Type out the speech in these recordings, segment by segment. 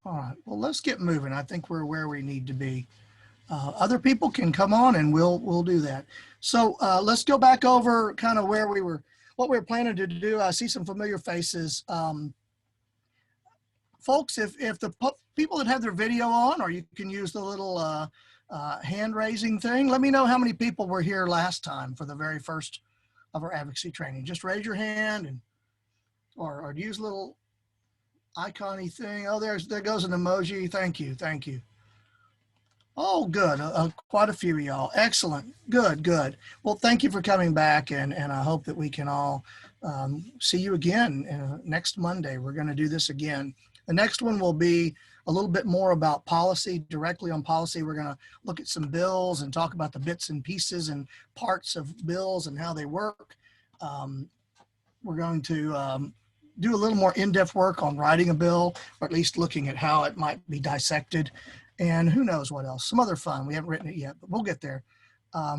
All right, well, let's get moving. I think we're where we need to be. Other people can come on and we'll do that. So let's go back over kind of where we were, what we were planning to do. I see some familiar faces. Folks, if the people that have their video on, or you can use the little hand raising thing, let me know how many people were here last time for the very first of our advocacy training. Just raise your hand and or use a little icon-y thing. Oh, there goes an emoji. Thank you. Thank you. Oh, good. Quite a few of y'all. Excellent. Good, good. Well, thank you for coming back, and I hope that we can all see you again next Monday. We're going to do this again. The next one will be a little bit more about policy, directly on policy. We're going to look at some bills and talk about the bits and pieces and parts of bills and how they work. We're going to do a little more in-depth work on writing a bill, or at least looking at how it might be dissected. And who knows what else, some other fun. We haven't written it yet, but we'll get there.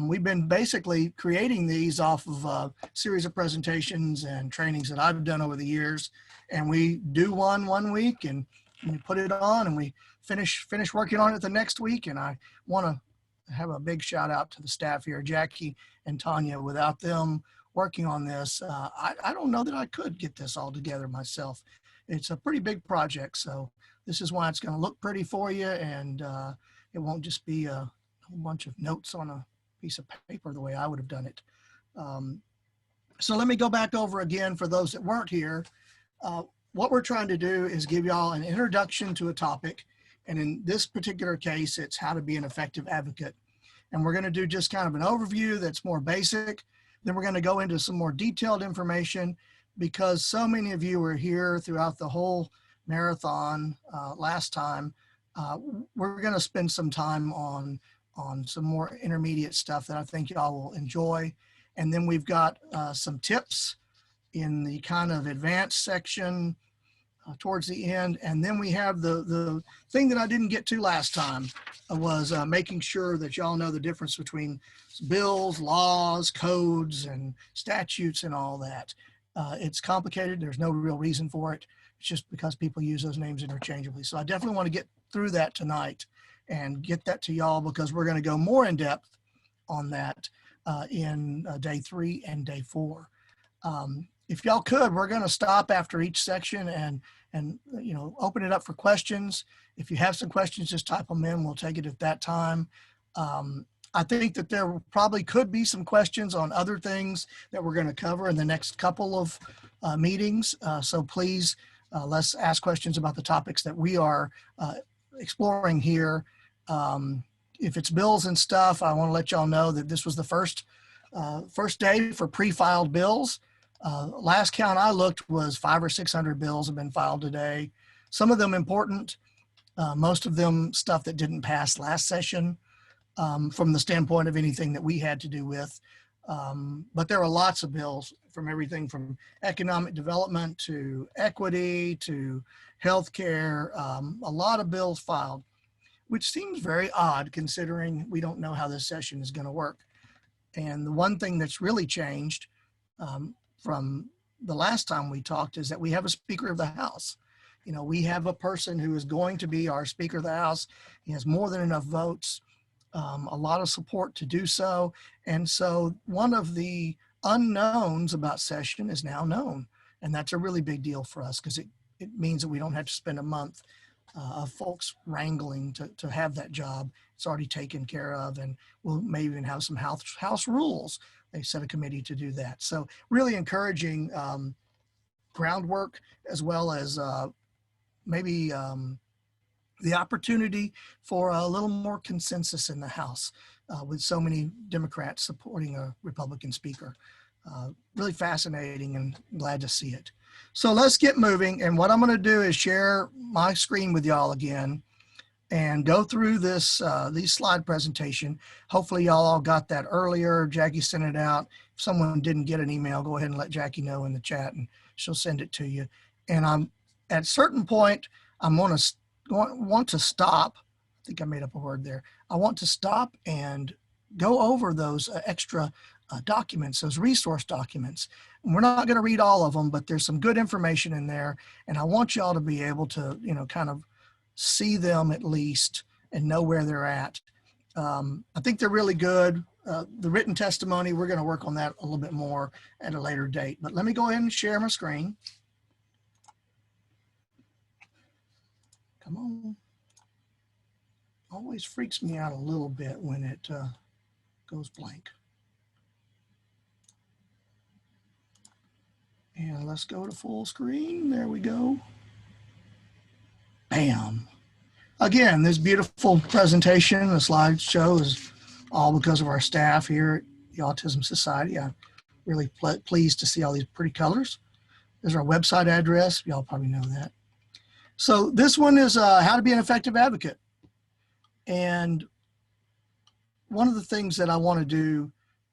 We've been basically creating these off of a series of presentations and trainings that I've done over the years. And we do one week and we put it on and we finish working on it the next week. And I want to have a big shout out to the staff here, Jackie and Tanya. Without them working on this, I don't know that I could get this all together myself. It's a pretty big project. So this is why it's going to look pretty for you, and it won't just be a whole bunch of notes on a piece of paper the way I would have done it. So let me go back over again for those that weren't here. What we're trying to do is give y'all an introduction to a topic, and in this particular case, it's how to be an effective advocate. And we're going to do just kind of an overview that's more basic. Then we're going to go into some more detailed information, because so many of you were here throughout the whole marathon last time. We're going to spend some time on some more intermediate stuff that I think y'all will enjoy. And then we've got some tips in the kind of advanced section towards the end. And then we have the thing that I didn't get to last time was making sure that y'all know the difference between bills, laws, codes, and statutes and all that. It's complicated. There's no real reason for it. It's just because people use those names interchangeably. So I definitely want to get through that tonight and get that to y'all, because we're going to go more in depth on that in day 3 and day 4. If y'all could, we're going to stop after each section and you know, open it up for questions. If you have some questions, just type them in. We'll take it at that time. I think that there probably could be some questions on other things that we're going to cover in the next couple of meetings. So please, let's ask questions about the topics that we are exploring here. If it's bills and stuff, I want to let y'all know that this was the first day for pre-filed bills. Last count I looked was 500 or 600 bills have been filed today. Some of them important, most of them stuff that didn't pass last session from the standpoint of anything that we had to do with. But there are lots of bills, from everything from economic development to equity to healthcare, a lot of bills filed, which seems very odd considering we don't know how this session is going to work. And the one thing that's really changed from the last time we talked is that we have a Speaker of the House. You know, we have a person who is going to be our Speaker of the House. He has more than enough votes, a lot of support to do so. And so one of the unknowns about session is now known. And that's a really big deal for us, because it means that we don't have to spend a month of folks wrangling to have that job. It's already taken care of, and we'll maybe even have some house rules. They set a committee to do that. So really encouraging groundwork, as well as maybe the opportunity for a little more consensus in the House with so many Democrats supporting a Republican speaker. Really fascinating and glad to see it. So let's get moving. And what I'm going to do is share my screen with y'all again and go through this these slide presentation. Hopefully y'all all got that earlier. Jackie sent it out. If someone didn't get an email, go ahead and let Jackie know in the chat and she'll send it to you. And I'm at a certain point, I'm going to want to stop. I think I made up a word there. I want to stop and go over those extra documents, those resource documents. And we're not going to read all of them, but there's some good information in there. And I want y'all to be able to, you know, kind of see them at least and know where they're at. I think they're really good. The written testimony, we're going to work on that a little bit more at a later date. But let me go ahead and share my screen. Come on. Always freaks me out a little bit when it goes blank. And let's go to full screen. There we go. Bam. Again, this beautiful presentation, the slideshow is all because of our staff here at the Autism Society. I'm really pleased to see all these pretty colors. There's our website address. Y'all probably know that. So this one is how to be an effective advocate. And one of the things that I want to do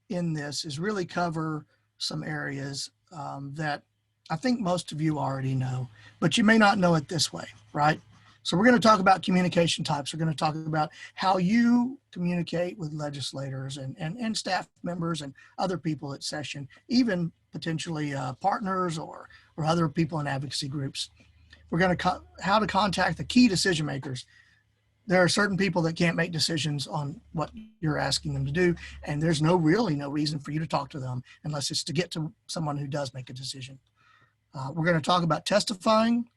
in this is really cover some areas that I think most of you already know, but you may not know it this way, right? So we're going to talk about communication types. We're going to talk about how you communicate with legislators and staff members and other people at session, even potentially partners or other people in advocacy groups. We're going to how to contact the key decision makers. There are certain people that can't make decisions on what you're asking them to do, and there's really no reason for you to talk to them unless it's to get to someone who does make a decision. We're going to talk about testifying.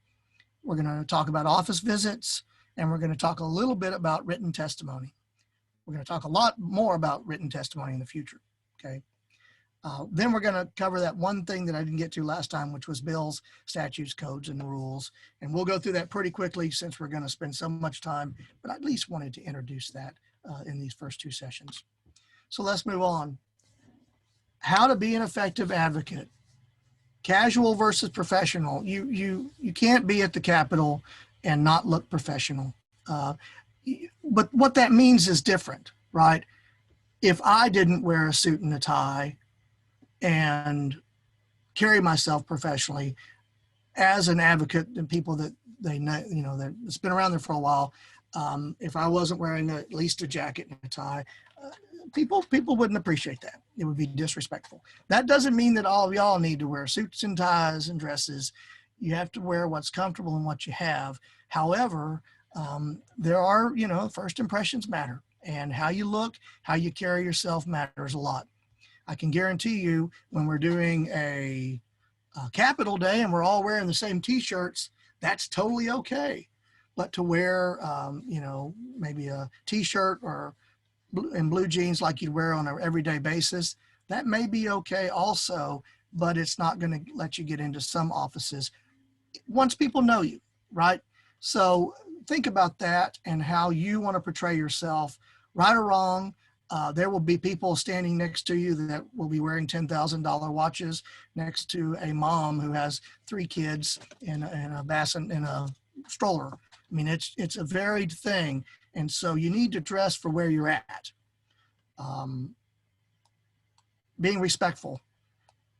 We're going to talk about office visits, and we're going to talk a little bit about written testimony. We're going to talk a lot more about written testimony in the future, okay? Then we're going to cover that one thing that I didn't get to last time, which was bills, statutes, codes, and rules. And we'll go through that pretty quickly since we're going to spend so much time, but I at least wanted to introduce that in these first two sessions. So let's move on. How to be an effective advocate. Casual versus professional. You can't be at the Capitol and not look professional. But what that means is different, right? If I didn't wear a suit and a tie and carry myself professionally as an advocate and people that they know, that's been around there for a while, if I wasn't wearing at least a jacket and a tie, people wouldn't appreciate that. It would be disrespectful. That doesn't mean that all of y'all need to wear suits and ties and dresses. You have to wear what's comfortable and what you have. However, there are, first impressions matter, and how you look, how you carry yourself matters a lot. I can guarantee you when we're doing a Capitol Day and we're all wearing the same t-shirts, that's totally okay. But to wear, maybe a t-shirt or and blue jeans like you'd wear on an everyday basis, that may be okay also, but it's not going to let you get into some offices once people know you, right? So think about that and how you want to portray yourself, right or wrong. There will be people standing next to you that will be wearing $10,000 watches next to a mom who has 3 kids in a stroller. I mean, it's a varied thing. And so you need to dress for where you're at. Being respectful.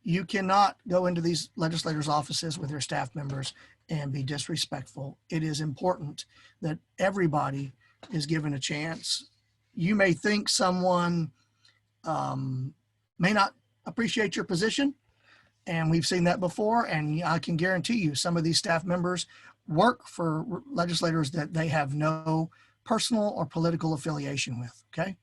You cannot go into these legislators' offices with their staff members and be disrespectful. It is important that everybody is given a chance. You may think someone may not appreciate your position, and we've seen that before, and I can guarantee you some of these staff members work for legislators that they have no personal or political affiliation with, okay?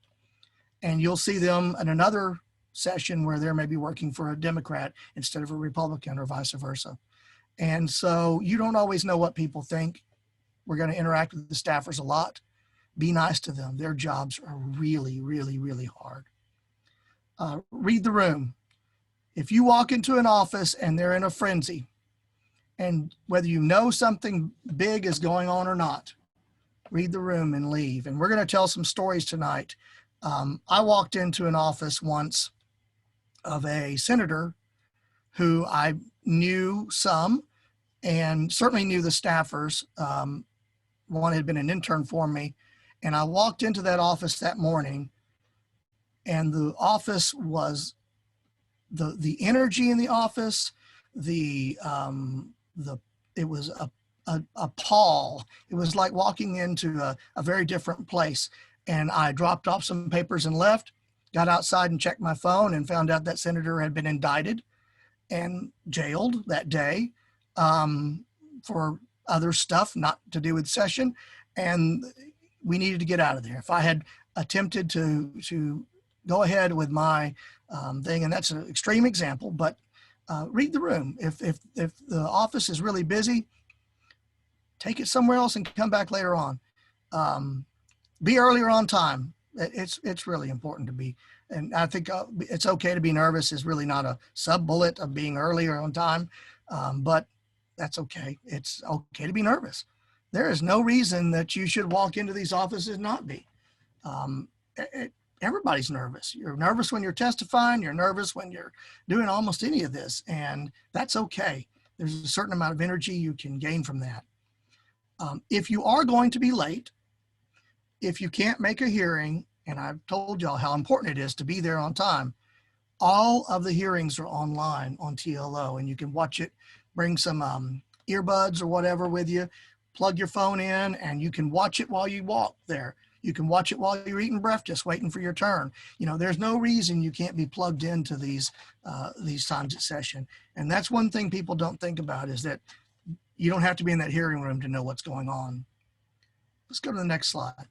And you'll see them in another session where they're maybe working for a Democrat instead of a Republican or vice versa. And so you don't always know what people think. We're going to interact with the staffers a lot. Be nice to them. Their jobs are really, really, really hard. Read the room. If you walk into an office and they're in a frenzy, and whether you know something big is going on or not, read the room and leave. And we're going to tell some stories tonight. I walked into an office once of a senator who I knew some and certainly knew the staffers. One had been an intern for me. And I walked into that office that morning, and the office was the energy in the office, it was a pall. It was like walking into a very different place. And I dropped off some papers and left, got outside and checked my phone and found out that senator had been indicted and jailed that day for other stuff, not to do with session. and we needed to get out of there. If I had attempted to go ahead with my thing, and that's an extreme example, but read the room. If the office is really busy, take it somewhere else and come back later on. Be earlier on time. It's really important to be, and I think it's okay to be nervous is really not a sub bullet of being earlier on time, but that's okay. It's okay to be nervous. There is no reason that you should walk into these offices and not be. Everybody's nervous. You're nervous when you're testifying. You're nervous when you're doing almost any of this, and that's okay. There's a certain amount of energy you can gain from that. If you are going to be late, if you can't make a hearing, and I've told y'all how important it is to be there on time, all of the hearings are online on TLO, and you can watch it. Bring some earbuds or whatever with you, plug your phone in, and you can watch it while you walk there. You can watch it while you're eating breakfast, waiting for your turn. You know, there's no reason you can't be plugged into these times at session. And that's one thing people don't think about, is that you don't have to be in that hearing room to know what's going on. Let's go to the next slide.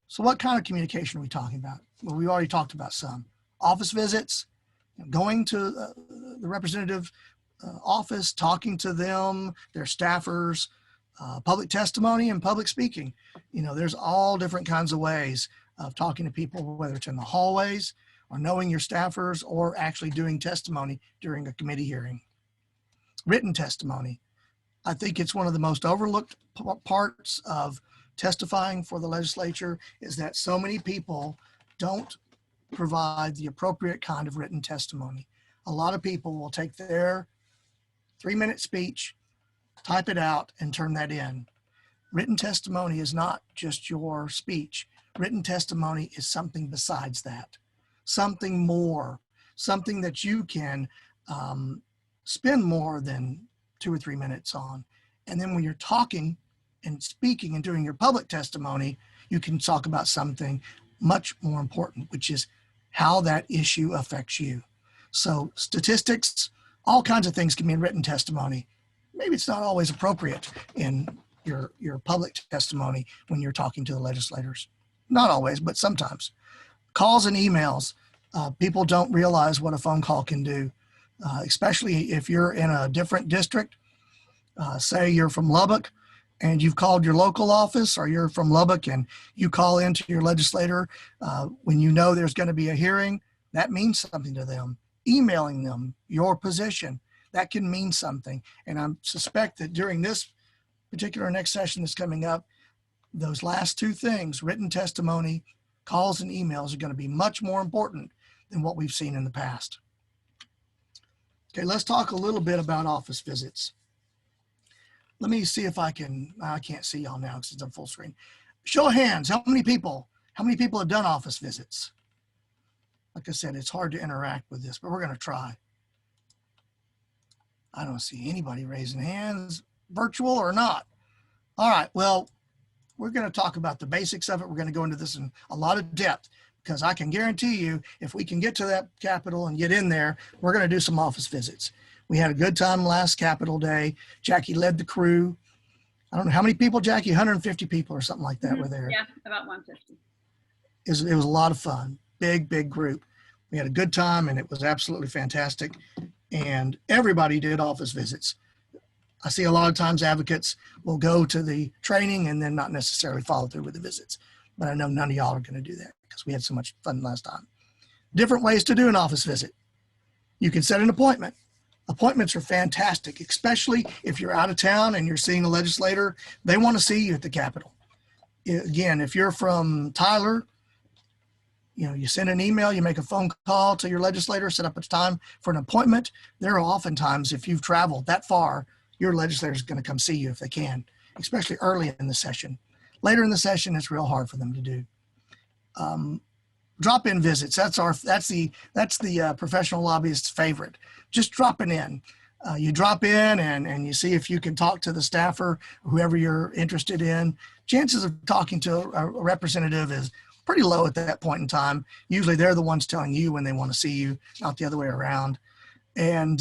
So what kind of communication are we talking about? Well, we already talked about some. Office visits, going to the representative office, talking to them, their staffers, public testimony and public speaking. You know, there's all different kinds of ways of talking to people, whether it's in the hallways or knowing your staffers or actually doing testimony during a committee hearing. Written testimony. I think it's one of the most overlooked parts of testifying for the legislature, is that so many people don't provide the appropriate kind of written testimony. A lot of people will take their 3-minute speech, type it out, and turn that in. Written testimony is not just your speech. Written testimony is something besides that, something more, something that you can spend more than 2 or 3 minutes on. And then when you're talking and speaking and doing your public testimony, you can talk about something much more important, which is how that issue affects you. So statistics, all kinds of things can be in written testimony. Maybe it's not always appropriate in your public testimony when you're talking to the legislators. Not always, but sometimes. Calls and emails. People don't realize what a phone call can do, especially if you're in a different district. Say you're from Lubbock and you've called your local office, or you're from Lubbock and you call into your legislator when you know there's going to be a hearing. That means something to them. Emailing them your position, that can mean something. And I suspect that during this particular next session that's coming up, those last two things, written testimony, calls and emails, are going to be much more important than what we've seen in the past. Okay, let's talk a little bit about office visits. Let me see if I can't see y'all now because it's on full screen. Show of hands, how many people have done office visits? Like I said, it's hard to interact with this, but we're going to try. I don't see anybody raising hands, virtual or not. All right, well, we're going to talk about the basics of it. We're going to go into this in a lot of depth, because I can guarantee you, if we can get to that Capitol and get in there, we're going to do some office visits. We had a good time last Capitol Day. Jackie led the crew. I don't know how many people, Jackie, 150 people or something like that were there. Yeah, about 150. It was a lot of fun. Big group. We had a good time, and it was absolutely fantastic. And everybody did office visits. I see a lot of times advocates will go to the training and then not necessarily follow through with the visits. But I know none of y'all are going to do that because we had so much fun last time. Different ways to do an office visit. You can set an appointment. Appointments are fantastic, especially if you're out of town and you're seeing a legislator. They want to see you at the Capitol. Again, if you're from Tyler, you send an email, you make a phone call to your legislator, set up a time for an appointment. There are oftentimes, if you've traveled that far, your legislator is going to come see you if they can, especially early in the session. Later in the session, it's real hard for them to do. Drop-in visits. That's the professional lobbyist's favorite. Just dropping in. You drop in and you see if you can talk to the staffer, whoever you're interested in. Chances of talking to a representative is pretty low at that point in time. Usually they're the ones telling you when they want to see you, not the other way around. And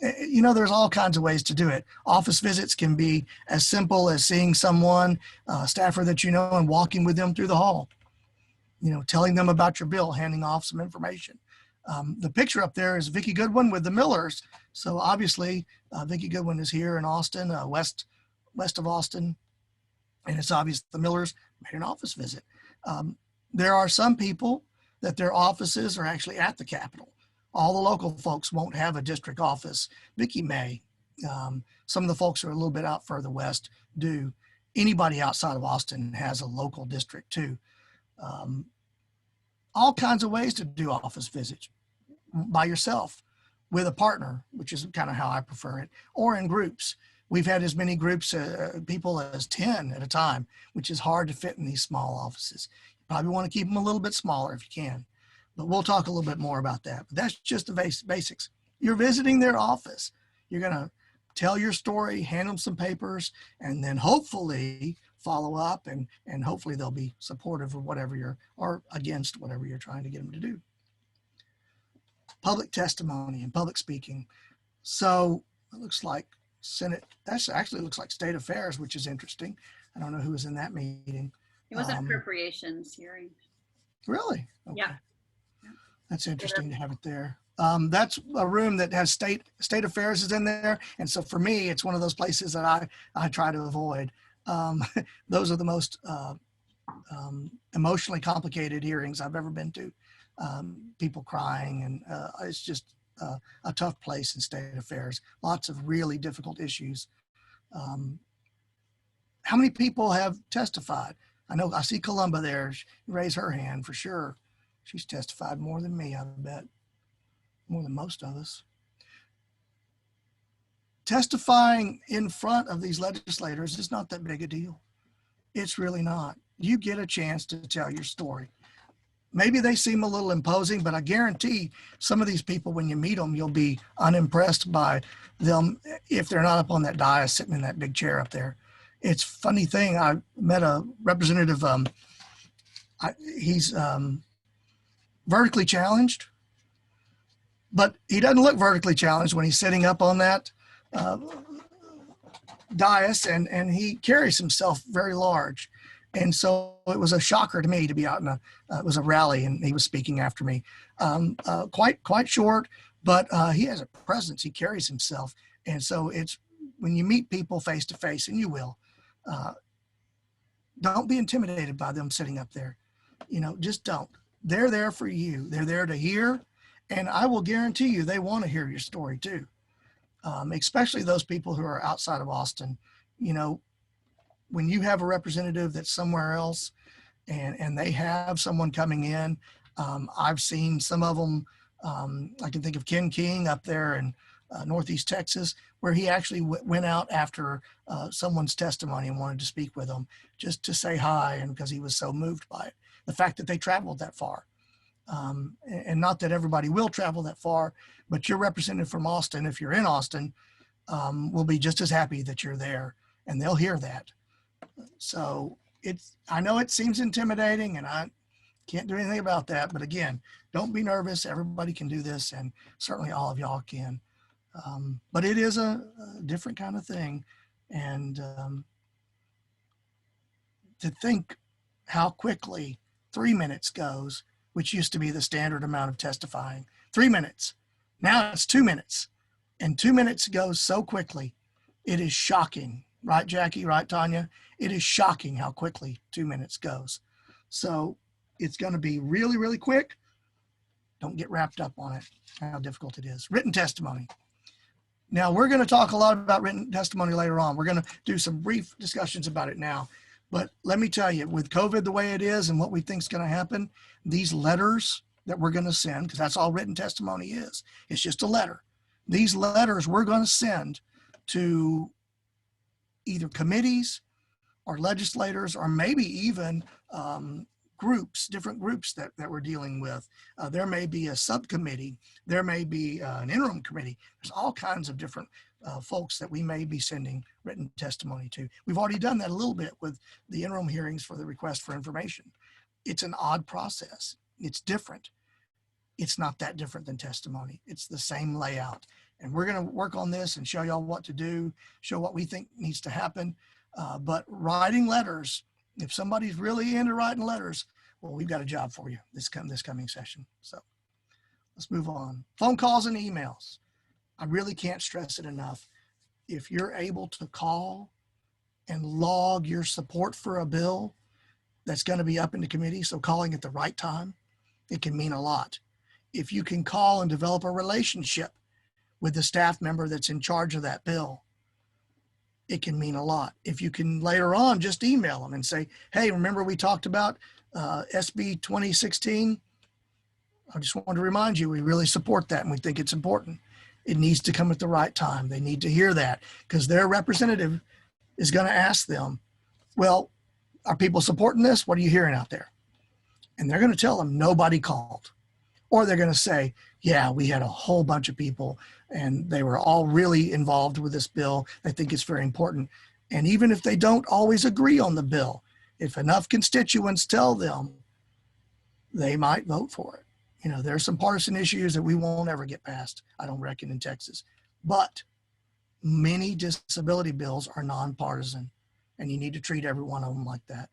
You know, there's all kinds of ways to do it. Office visits can be as simple as seeing someone, staffer that you know, and walking with them through the hall. You know, telling them about your bill, handing off some information. The picture up there is Vicki Goodwin with the Millers. So obviously, Vicki Goodwin is here in Austin, west of Austin, and it's obvious the Millers made an office visit. There are some people that their offices are actually at the Capitol. All the local folks won't have a district office. Vicki may. Some of the folks who are a little bit out further west do. Anybody outside of Austin has a local district too. All kinds of ways to do office visits by yourself, with a partner, which is kind of how I prefer it, or in groups. We've had as many groups, people as 10 at a time, which is hard to fit in these small offices. You probably want to keep them a little bit smaller if you can, but we'll talk a little bit more about that. But that's just the basics. You're visiting their office. You're going to tell your story, hand them some papers, and then hopefully follow up, and hopefully they'll be supportive of whatever or against whatever you're trying to get them to do. Public testimony and public speaking. So it looks like Senate, that actually looks like State Affairs, which is interesting. I don't know who was in that meeting. It was an appropriations hearing. Really? Okay. Yeah. That's interesting to have it there. That's a room that has state affairs is in there. And so for me, it's one of those places that I try to avoid. Those are the most emotionally complicated hearings I've ever been to. People crying, and it's just a tough place in state affairs. Lots of really difficult issues. How many people have testified? I see Columba there. She raised her hand for sure. She's testified more than me, I bet. More than most of us. Testifying in front of these legislators is not that big a deal. It's really not. You get a chance to tell your story. Maybe they seem a little imposing, but I guarantee some of these people, when you meet them, you'll be unimpressed by them if they're not up on that dais sitting in that big chair up there. It's a funny thing. I met a representative, he's vertically challenged, but he doesn't look vertically challenged when he's sitting up on that dais, and he carries himself very large. And so it was a shocker to me to be out in it was a rally, and he was speaking after me. Quite short, but he has a presence. He carries himself. And so it's when you meet people face to face, and you will, don't be intimidated by them sitting up there. You know, just don't. They're there for you. They're there to hear. And I will guarantee you they want to hear your story too. Especially those people who are outside of Austin. You know, when you have a representative that's somewhere else and they have someone coming in, I've seen some of them, I can think of Ken King up there in Northeast Texas, where he actually went out after someone's testimony and wanted to speak with them just to say hi, and because he was so moved by it. The fact that they traveled that far. And not that everybody will travel that far, but your representative from Austin, if you're in Austin, will be just as happy that you're there, and they'll hear that. So I know it seems intimidating, and I can't do anything about that. But again, don't be nervous. Everybody can do this, and certainly all of y'all can. But it is a different kind of thing. And to think how quickly 3 minutes goes, which used to be the standard amount of testifying, 3 minutes. Now it's 2 minutes, and 2 minutes goes so quickly. It is shocking. Right, Jackie? Right, Tanya? It is shocking how quickly 2 minutes goes. So it's going to be really, really quick. Don't get wrapped up on it, how difficult it is. Written testimony. Now, we're going to talk a lot about written testimony later on. We're going to do some brief discussions about it now. But let me tell you, with COVID the way it is and what we think is going to happen, these letters that we're going to send, because that's all written testimony is, it's just a letter. These letters we're going to send to either committees or legislators, or maybe even groups, different groups that we're dealing with. There may be a subcommittee, there may be an interim committee. There's all kinds of different folks that we may be sending written testimony to. We've already done that a little bit with the interim hearings for the request for information. It's an odd process. It's different. It's not that different than testimony. It's the same layout. and we're going to work on this and show y'all what to do, show what we think needs to happen. But writing letters, if somebody's really into writing letters, well, we've got a job for you this coming session. So let's move on. Phone calls and emails. I really can't stress it enough. If you're able to call and log your support for a bill that's going to be up in the committee, so calling at the right time, it can mean a lot. If you can call and develop a relationship with the staff member that's in charge of that bill, it can mean a lot. If you can later on just email them and say, hey, remember we talked about SB 2016? I just want to remind you, we really support that and we think it's important. It needs to come at the right time. They need to hear that because their representative is going to ask them, well, are people supporting this? What are you hearing out there? And they're going to tell them nobody called. Or they're going to say, yeah, we had a whole bunch of people and they were all really involved with this bill. They think it's very important. And even if they don't always agree on the bill, if enough constituents tell them, they might vote for it. You know, there's some partisan issues that we won't ever get past, I don't reckon, in Texas. But many disability bills are nonpartisan, and you need to treat every one of them like that.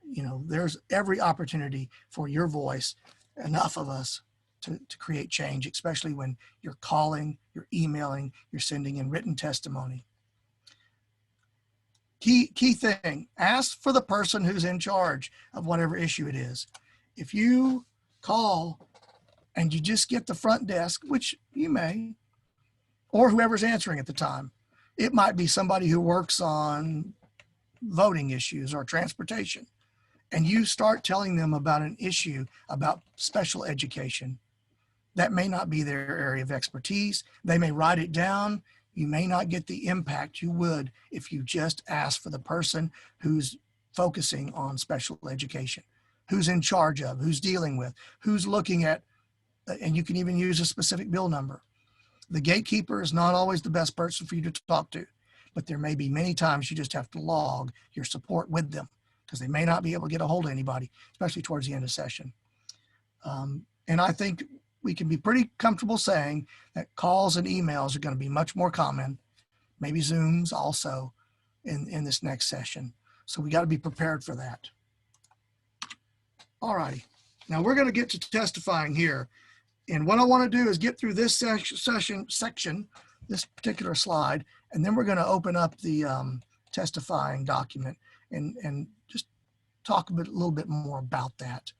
You know, there's every opportunity for your voice, enough of us, to create change, especially when you're calling, you're emailing, you're sending in written testimony. Key thing, ask for the person who's in charge of whatever issue it is. If you call and you just get the front desk, which you may, or whoever's answering at the time, it might be somebody who works on voting issues or transportation, and you start telling them about an issue about special education. That may not be their area of expertise. They may write it down. You may not get the impact you would if you just ask for the person who's focusing on special education, who's in charge of, who's dealing with, who's looking at, and you can even use a specific bill number. The gatekeeper is not always the best person for you to talk to, but there may be many times you just have to log your support with them because they may not be able to get a hold of anybody, especially towards the end of session. And I think we can be pretty comfortable saying that calls and emails are going to be much more common, maybe Zooms also in this next session. So we got to be prepared for that. All righty. Now we're going to get to testifying here. And what I want to do is get through this section, this particular slide, and then we're going to open up the testifying document and just talk a little bit more about that.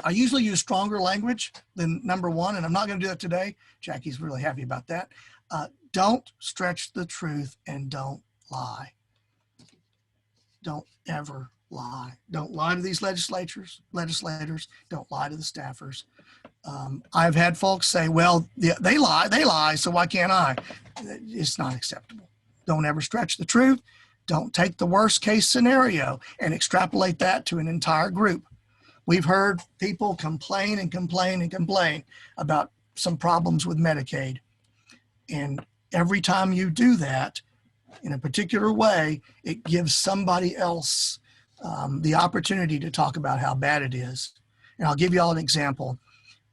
I usually use stronger language than number one, and I'm not going to do that today. Jackie's really happy about that. Don't stretch the truth and don't lie. Don't ever lie. Don't lie to these legislators. Don't lie to the staffers. I've had folks say, well, they lie, so why can't I? It's not acceptable. Don't ever stretch the truth. Don't take the worst case scenario and extrapolate that to an entire group. We've heard people complain and complain and complain about some problems with Medicaid. And every time you do that in a particular way, it gives somebody else the opportunity to talk about how bad it is. And I'll give you all an example.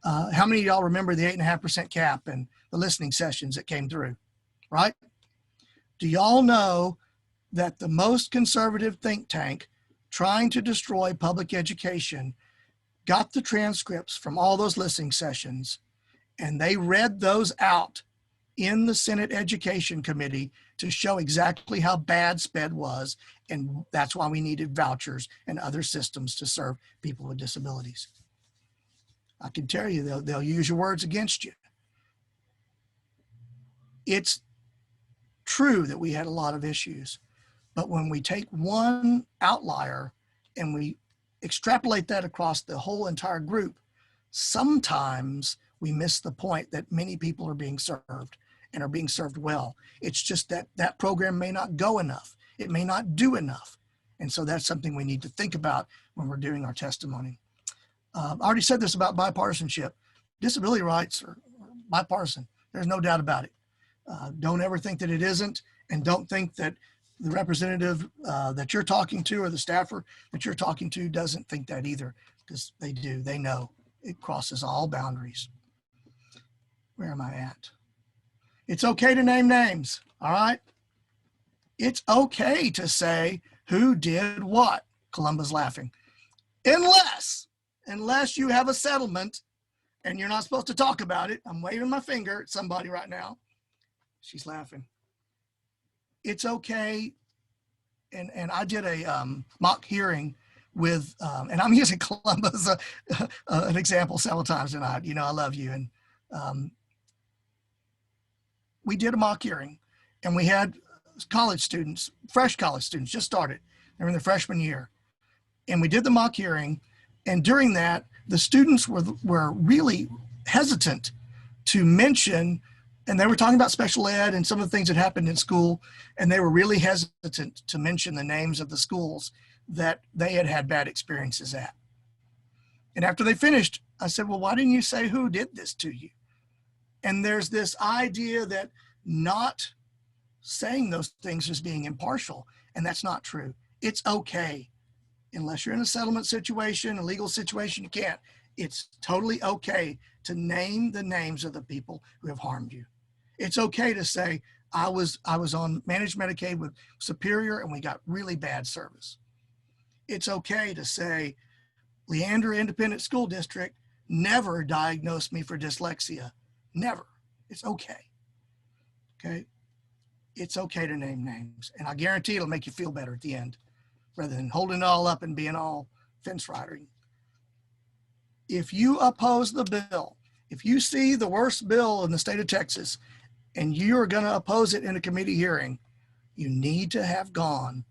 How many of y'all remember the 8.5% cap and the listening sessions that came through, right? Do y'all know that the most conservative think tank trying to destroy public education got the transcripts from all those listening sessions, and they read those out in the Senate Education Committee to show exactly how bad SPED was, and that's why we needed vouchers and other systems to serve people with disabilities. I can tell you, they'll use your words against you. It's true that we had a lot of issues, but when we take one outlier and we extrapolate that across the whole entire group, sometimes we miss the point that many people are being served and are being served well. It's just that that program may not go enough. It may not do enough. And so that's something we need to think about when we're doing our testimony. I already said this about bipartisanship. Disability rights are bipartisan. There's no doubt about it. Don't ever think that it isn't, and don't think that the representative that you're talking to or the staffer that you're talking to doesn't think that either, because they do. They know it crosses all boundaries. Where am I at? It's okay to name names, all right? It's okay to say who did what. Columba's laughing. Unless you have a settlement and you're not supposed to talk about it. I'm waving my finger at somebody right now. She's laughing. It's okay. And I did a mock hearing with, and I'm using Columba as an example several times tonight. You know, I love you. And we did a mock hearing, and we had college students, fresh college students, just started. They're in their freshman year. And we did the mock hearing. And during that, the students were really hesitant to mention, and they were talking about special ed and some of the things that happened in school. And they were really hesitant to mention the names of the schools that they had had bad experiences at. And after they finished, I said, well, why didn't you say who did this to you? And there's this idea that not saying those things is being impartial, and that's not true. It's okay. Unless you're in a settlement situation, a legal situation, you can't. It's totally okay to name the names of the people who have harmed you. It's okay to say, I was on managed Medicaid with Superior and we got really bad service. It's okay to say, Leander Independent School District never diagnosed me for dyslexia. Never. It's okay. Okay. It's okay to name names. And I guarantee it'll make you feel better at the end rather than holding it all up and being all fence riding. If you oppose the bill, if you see the worst bill in the state of Texas and you're going to oppose it in a committee hearing, you need to have gone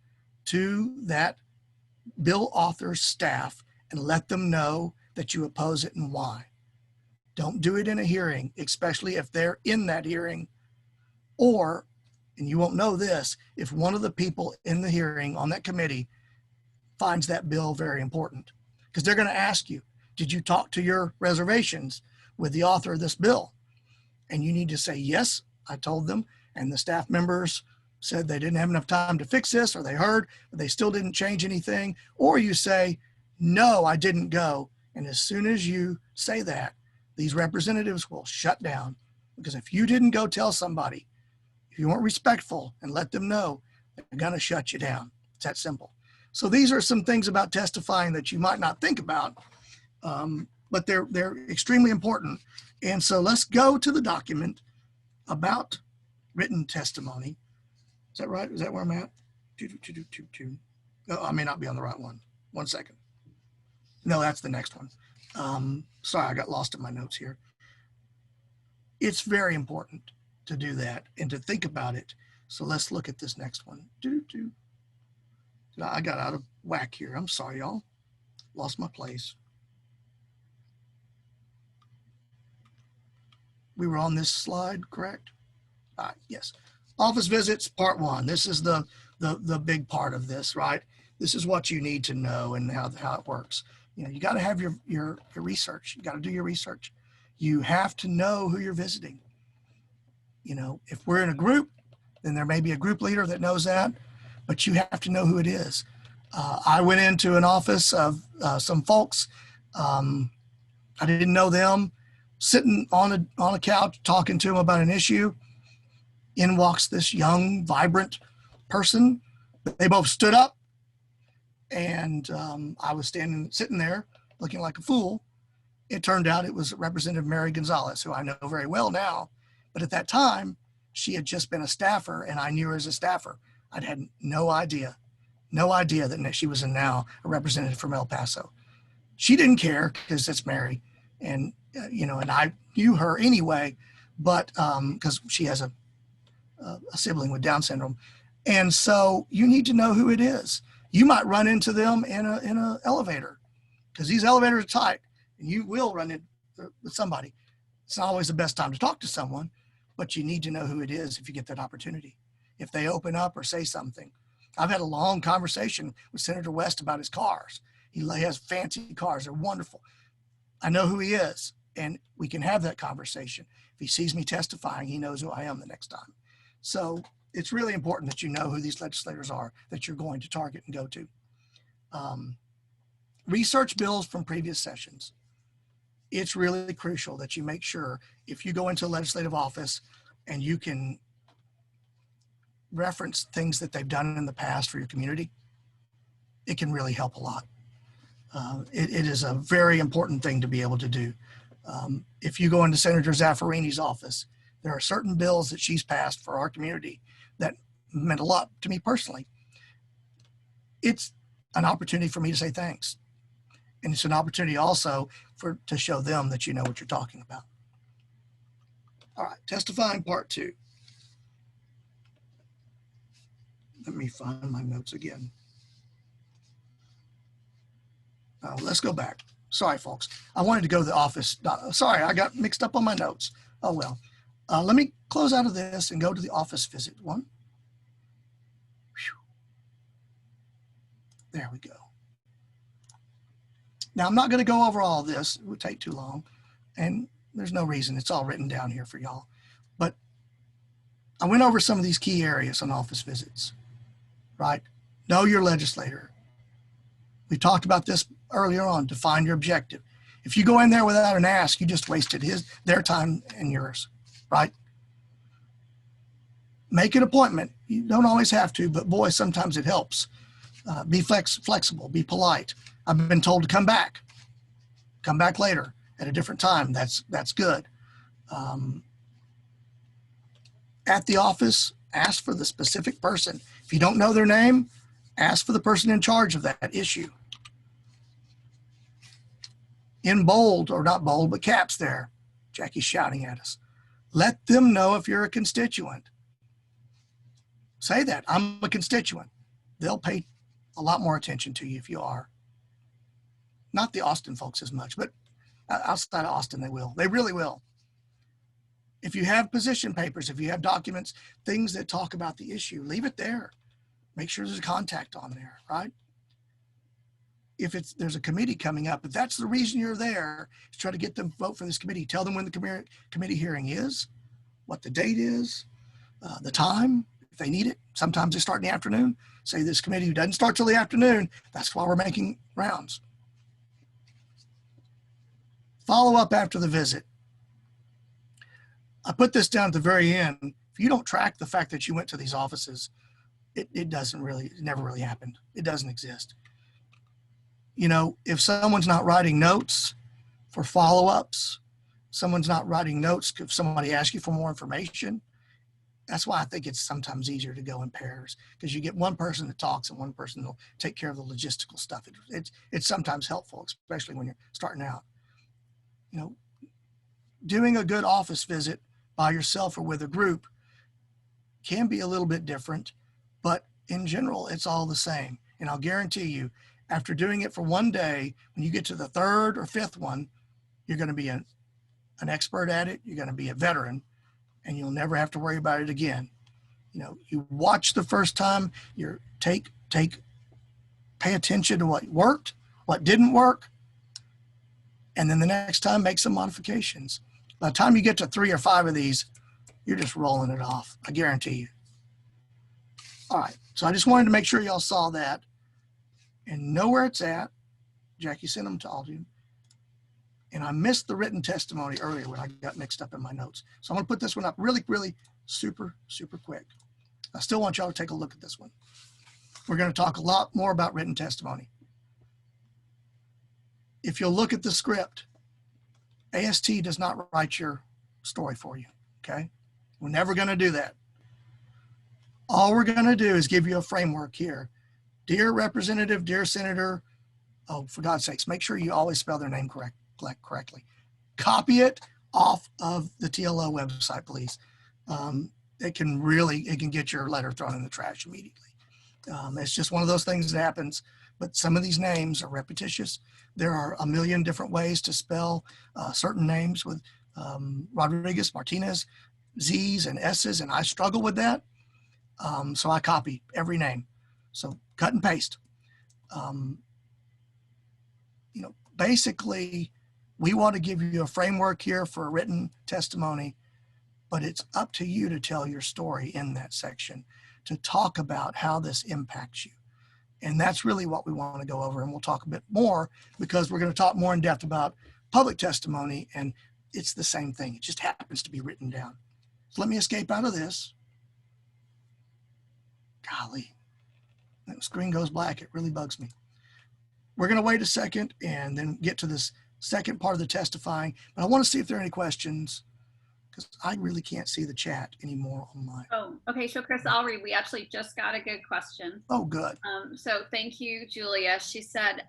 to that bill author's staff and let them know that you oppose it and why. Don't do it in a hearing, especially if they're in that hearing, or, and you won't know this, if one of the people in the hearing on that committee finds that bill very important, because they're going to ask you, did you talk to your reservations with the author of this bill? And you need to say, yes, I told them. And the staff members said they didn't have enough time to fix this, or they heard, but they still didn't change anything. Or you say, no, I didn't go. And as soon as you say that, these representatives will shut down, because if you didn't go tell somebody, if you weren't respectful and let them know, they're going to shut you down. It's that simple. So these are some things about testifying that you might not think about, but they're extremely important. And so let's go to the document about written testimony. Is that right? Is that where I'm at? No, I may not be on the right one. 1 second. No, that's the next one. Sorry, I got lost in my notes here. It's very important to do that and to think about it. So let's look at this next one. I got out of whack here. I'm sorry, y'all. Lost my place. We were on this slide, correct? Yes. Office visits, part one. This is the big part of this, right? This is what you need to know and how it works. You know, you got to have your research. You got to do your research. You have to know who you're visiting. You know, if we're in a group, then there may be a group leader that knows that, but you have to know who it is. I went into an office of some folks. I didn't know them, sitting on a couch talking to them about an issue. In walks this young, vibrant person. They both stood up, and I was sitting there looking like a fool. It turned out it was Representative Mary Gonzalez, who I know very well now. But at that time, she had just been a staffer, and I knew her as a staffer. I'd had no idea that she was now a representative from El Paso. She didn't care because it's Mary, and and I knew her anyway, but because she has a sibling with Down syndrome, and so you need to know who it is. You might run into them in a elevator, because these elevators are tight, and you will run into with somebody. It's not always the best time to talk to someone, but you need to know who it is if you get that opportunity. If they open up or say something. I've had a long conversation with Senator West about his cars. He has fancy cars. They're wonderful. I know who he is, and we can have that conversation. If he sees me testifying, he knows who I am the next time. So it's really important that you know who these legislators are that you're going to target and go to. Research bills from previous sessions. it's really crucial that you make sure if you go into a legislative office and you can reference things that they've done in the past for your community, it can really help a lot. It is a very important thing to be able to do. If you go into Senator Zaffarini's office, there are certain bills that she's passed for our community that meant a lot to me personally. It's an opportunity for me to say thanks. And it's an opportunity also to show them that you know what you're talking about. All right, testifying part 2. Let me find my notes again. Let's go back. Sorry, folks. I wanted to go to the office. Sorry, I got mixed up on my notes. Oh, well. Let me close out of this and go to the office visit one. Whew. There we go. Now, I'm not going to go over all of this. It would take too long. And there's no reason. It's all written down here for y'all. But I went over some of these key areas on office visits, right? Know your legislator. We talked about this earlier on. Define your objective. If you go in there without an ask, you just wasted their time and yours, right? Make an appointment. You don't always have to, but boy, sometimes it helps. Be flexible, be polite. I've been told to come back later at a different time. That's good. At the office, ask for the specific person. If you don't know their name, ask for the person in charge of that issue. In bold, or not bold, but caps there. Jackie's shouting at us. Let them know if you're a constituent. Say that, I'm a constituent. They'll pay a lot more attention to you if you are. Not the Austin folks as much, but outside of Austin, they will. They really will. If you have position papers, if you have documents, things that talk about the issue, leave it there. Make sure there's a contact on there, right? If there's a committee coming up, if that's the reason you're there, is try to get them to vote for this committee. Tell them when the committee hearing is, what the date is, the time, if they need it. Sometimes they start in the afternoon. Say this committee doesn't start till the afternoon. That's why we're making rounds. Follow up after the visit. I put this down at the very end. If you don't track the fact that you went to these offices, it never really happened. It doesn't exist. You know, if someone's not writing notes for follow-ups, someone's not writing notes if somebody asks you for more information, that's why I think it's sometimes easier to go in pairs, because you get one person that talks and one person will take care of the logistical stuff. It's sometimes helpful, especially when you're starting out. You know, doing a good office visit by yourself or with a group can be a little bit different, but in general, it's all the same. And I'll guarantee you, after doing it for one day, when you get to the 3rd or 5th one, you're going to be an expert at it. You're going to be a veteran, and you'll never have to worry about it again. You know, you watch the first time, pay attention to what worked, what didn't work, and then the next time make some modifications. By the time you get to 3 or 5 of these, you're just rolling it off. I guarantee you. All right, so I just wanted to make sure y'all saw that and know where it's at. Jackie sent them to all of you. And I missed the written testimony earlier when I got mixed up in my notes. So I'm gonna put this one up really, really super, super quick. I still want y'all to take a look at this one. We're gonna talk a lot more about written testimony. If you'll look at the script, AST does not write your story for you, okay? We're never gonna do that. All we're gonna do is give you a framework here. Dear Representative, dear Senator, oh, for God's sakes, make sure you always spell their name correctly. Copy it off of the TLO website, please. It can get your letter thrown in the trash immediately. It's just one of those things that happens, but some of these names are repetitious. There are a million different ways to spell certain names with Rodriguez, Martinez, Z's and S's, and I struggle with that. So I copy every name. So cut and paste. You know, basically, we want to give you a framework here for a written testimony, but it's up to you to tell your story in that section, to talk about how this impacts you. And that's really what we want to go over. And we'll talk a bit more because we're going to talk more in depth about public testimony, and it's the same thing. It just happens to be written down. So let me escape out of this. Golly, that screen goes black. It really bugs me. We're going to wait a second and then get to this second part of the testifying. But I want to see if there are any questions, because I really can't see the chat anymore on my. Oh, okay. So Chris, I'll read. We actually just got a good question. Oh, good. So thank you, Julia. She said,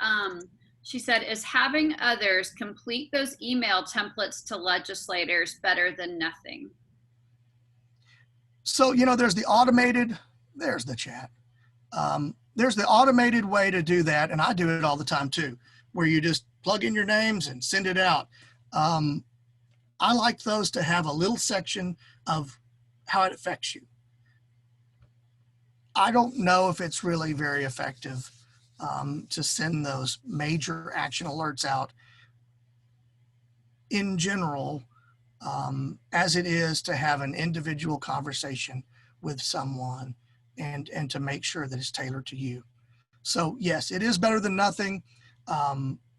is having others complete those email templates to legislators better than nothing? So, you know, there's the automated, there's the chat. There's the automated way to do that, and I do it all the time too, where you just plug in your names and send it out. I like those to have a little section of how it affects you. I don't know if it's really very effective to send those major action alerts out in general, as it is to have an individual conversation with someone and to make sure that it's tailored to you. So yes, it is better than nothing.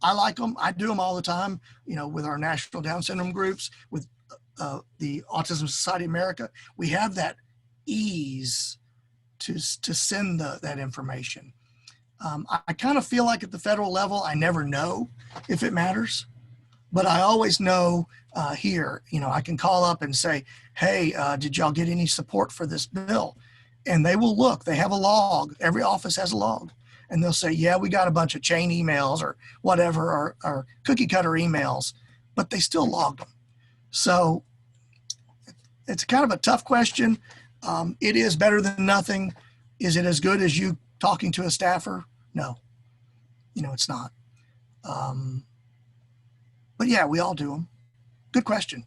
I like them. I do them all the time, you know, with our National Down Syndrome groups, with the Autism Society of America. We have that ease to send that information. I kind of feel like at the federal level, I never know if it matters, but I always know here, you know, I can call up and say, hey, did y'all get any support for this bill? And they will look, they have a log. Every office has a log. And they'll say, yeah, we got a bunch of chain emails or whatever, or cookie cutter emails, but they still logged them. So it's kind of a tough question. It is better than nothing. Is it as good as you talking to a staffer? No, you know, it's not. But yeah, we all do them. Good question.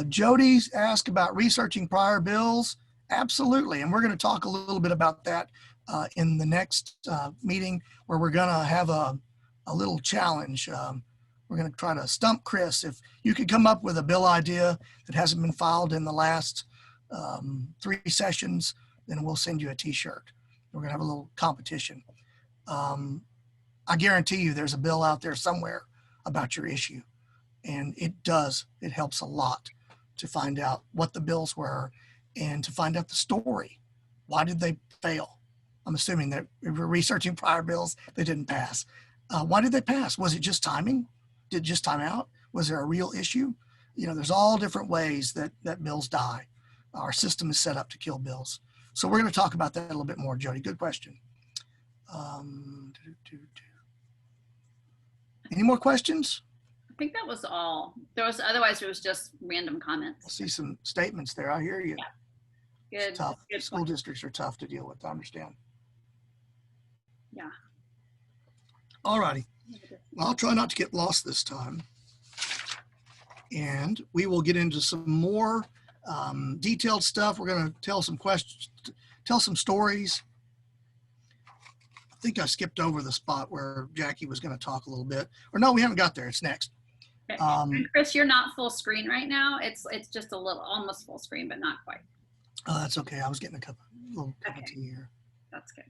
Jody's asked about researching prior bills. Absolutely. And we're going to talk a little bit about that in the next meeting, where we're going to have a little challenge. We're going to try to stump Chris. If you could come up with a bill idea that hasn't been filed in the last 3 sessions, then we'll send you a t-shirt. We're going to have a little competition. I guarantee you there's a bill out there somewhere about your issue. And it helps a lot to find out what the bills were and to find out the story. Why did they fail? I'm assuming that we were researching prior bills that didn't pass. Why did they pass? Was it just timing? Did it just time out? Was there a real issue? You know, there's all different ways that bills die. Our system is set up to kill bills. So we're going to talk about that a little bit more, Jody. Good question. Any more questions? I think that was all. Otherwise it was just random comments. I see some statements there. I hear you. Yeah. Good. It's tough. Good School districts are tough to deal with. I understand. Yeah. All righty. Well, I'll try not to get lost this time. And we will get into some more detailed stuff. We're going to tell some questions, tell some stories. I think I skipped over the spot where Jackie was going to talk a little bit. Or no, we haven't got there. It's next. Okay. And Chris, you're not full screen right now. It's just a little, almost full screen, but not quite. Oh, that's okay. I was getting a little cup of tea here. That's good.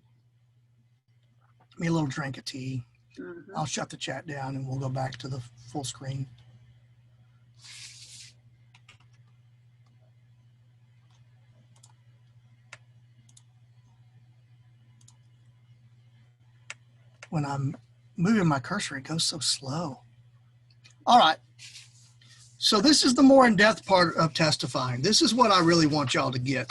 Give me a little drink of tea. Mm-hmm. I'll shut the chat down and we'll go back to the full screen. When I'm moving my cursor, it goes so slow. All right. So this is the more in-depth part of testifying. This is what I really want y'all to get.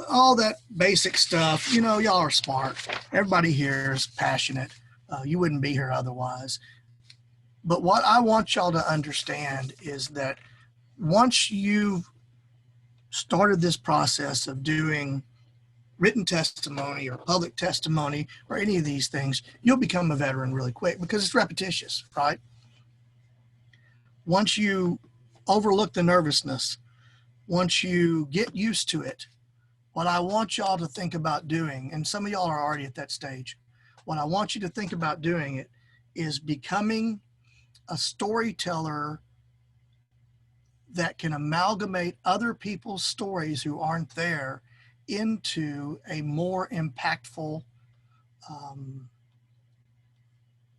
All that basic stuff, you know, y'all are smart. Everybody here is passionate. You wouldn't be here otherwise. But what I want y'all to understand is that once you've started this process of doing written testimony or public testimony or any of these things, you'll become a veteran really quick because it's repetitious, right? Once you overlook the nervousness, once you get used to it, what I want y'all to think about doing, and some of y'all are already at that stage, what I want you to think about doing it is becoming a storyteller that can amalgamate other people's stories who aren't there into a more impactful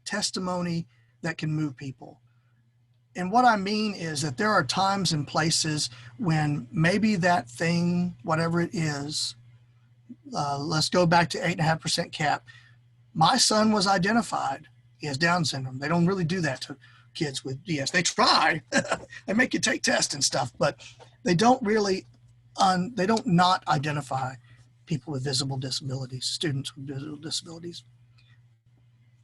testimony that can move people. And what I mean is that there are times and places when maybe that thing, whatever it is, let's go back to 8.5% cap. My son was identified. He has Down syndrome. They don't really do that to kids with DS. They try. They make you take tests and stuff, but they don't really, they don't not identify people with visible disabilities, students with visible disabilities.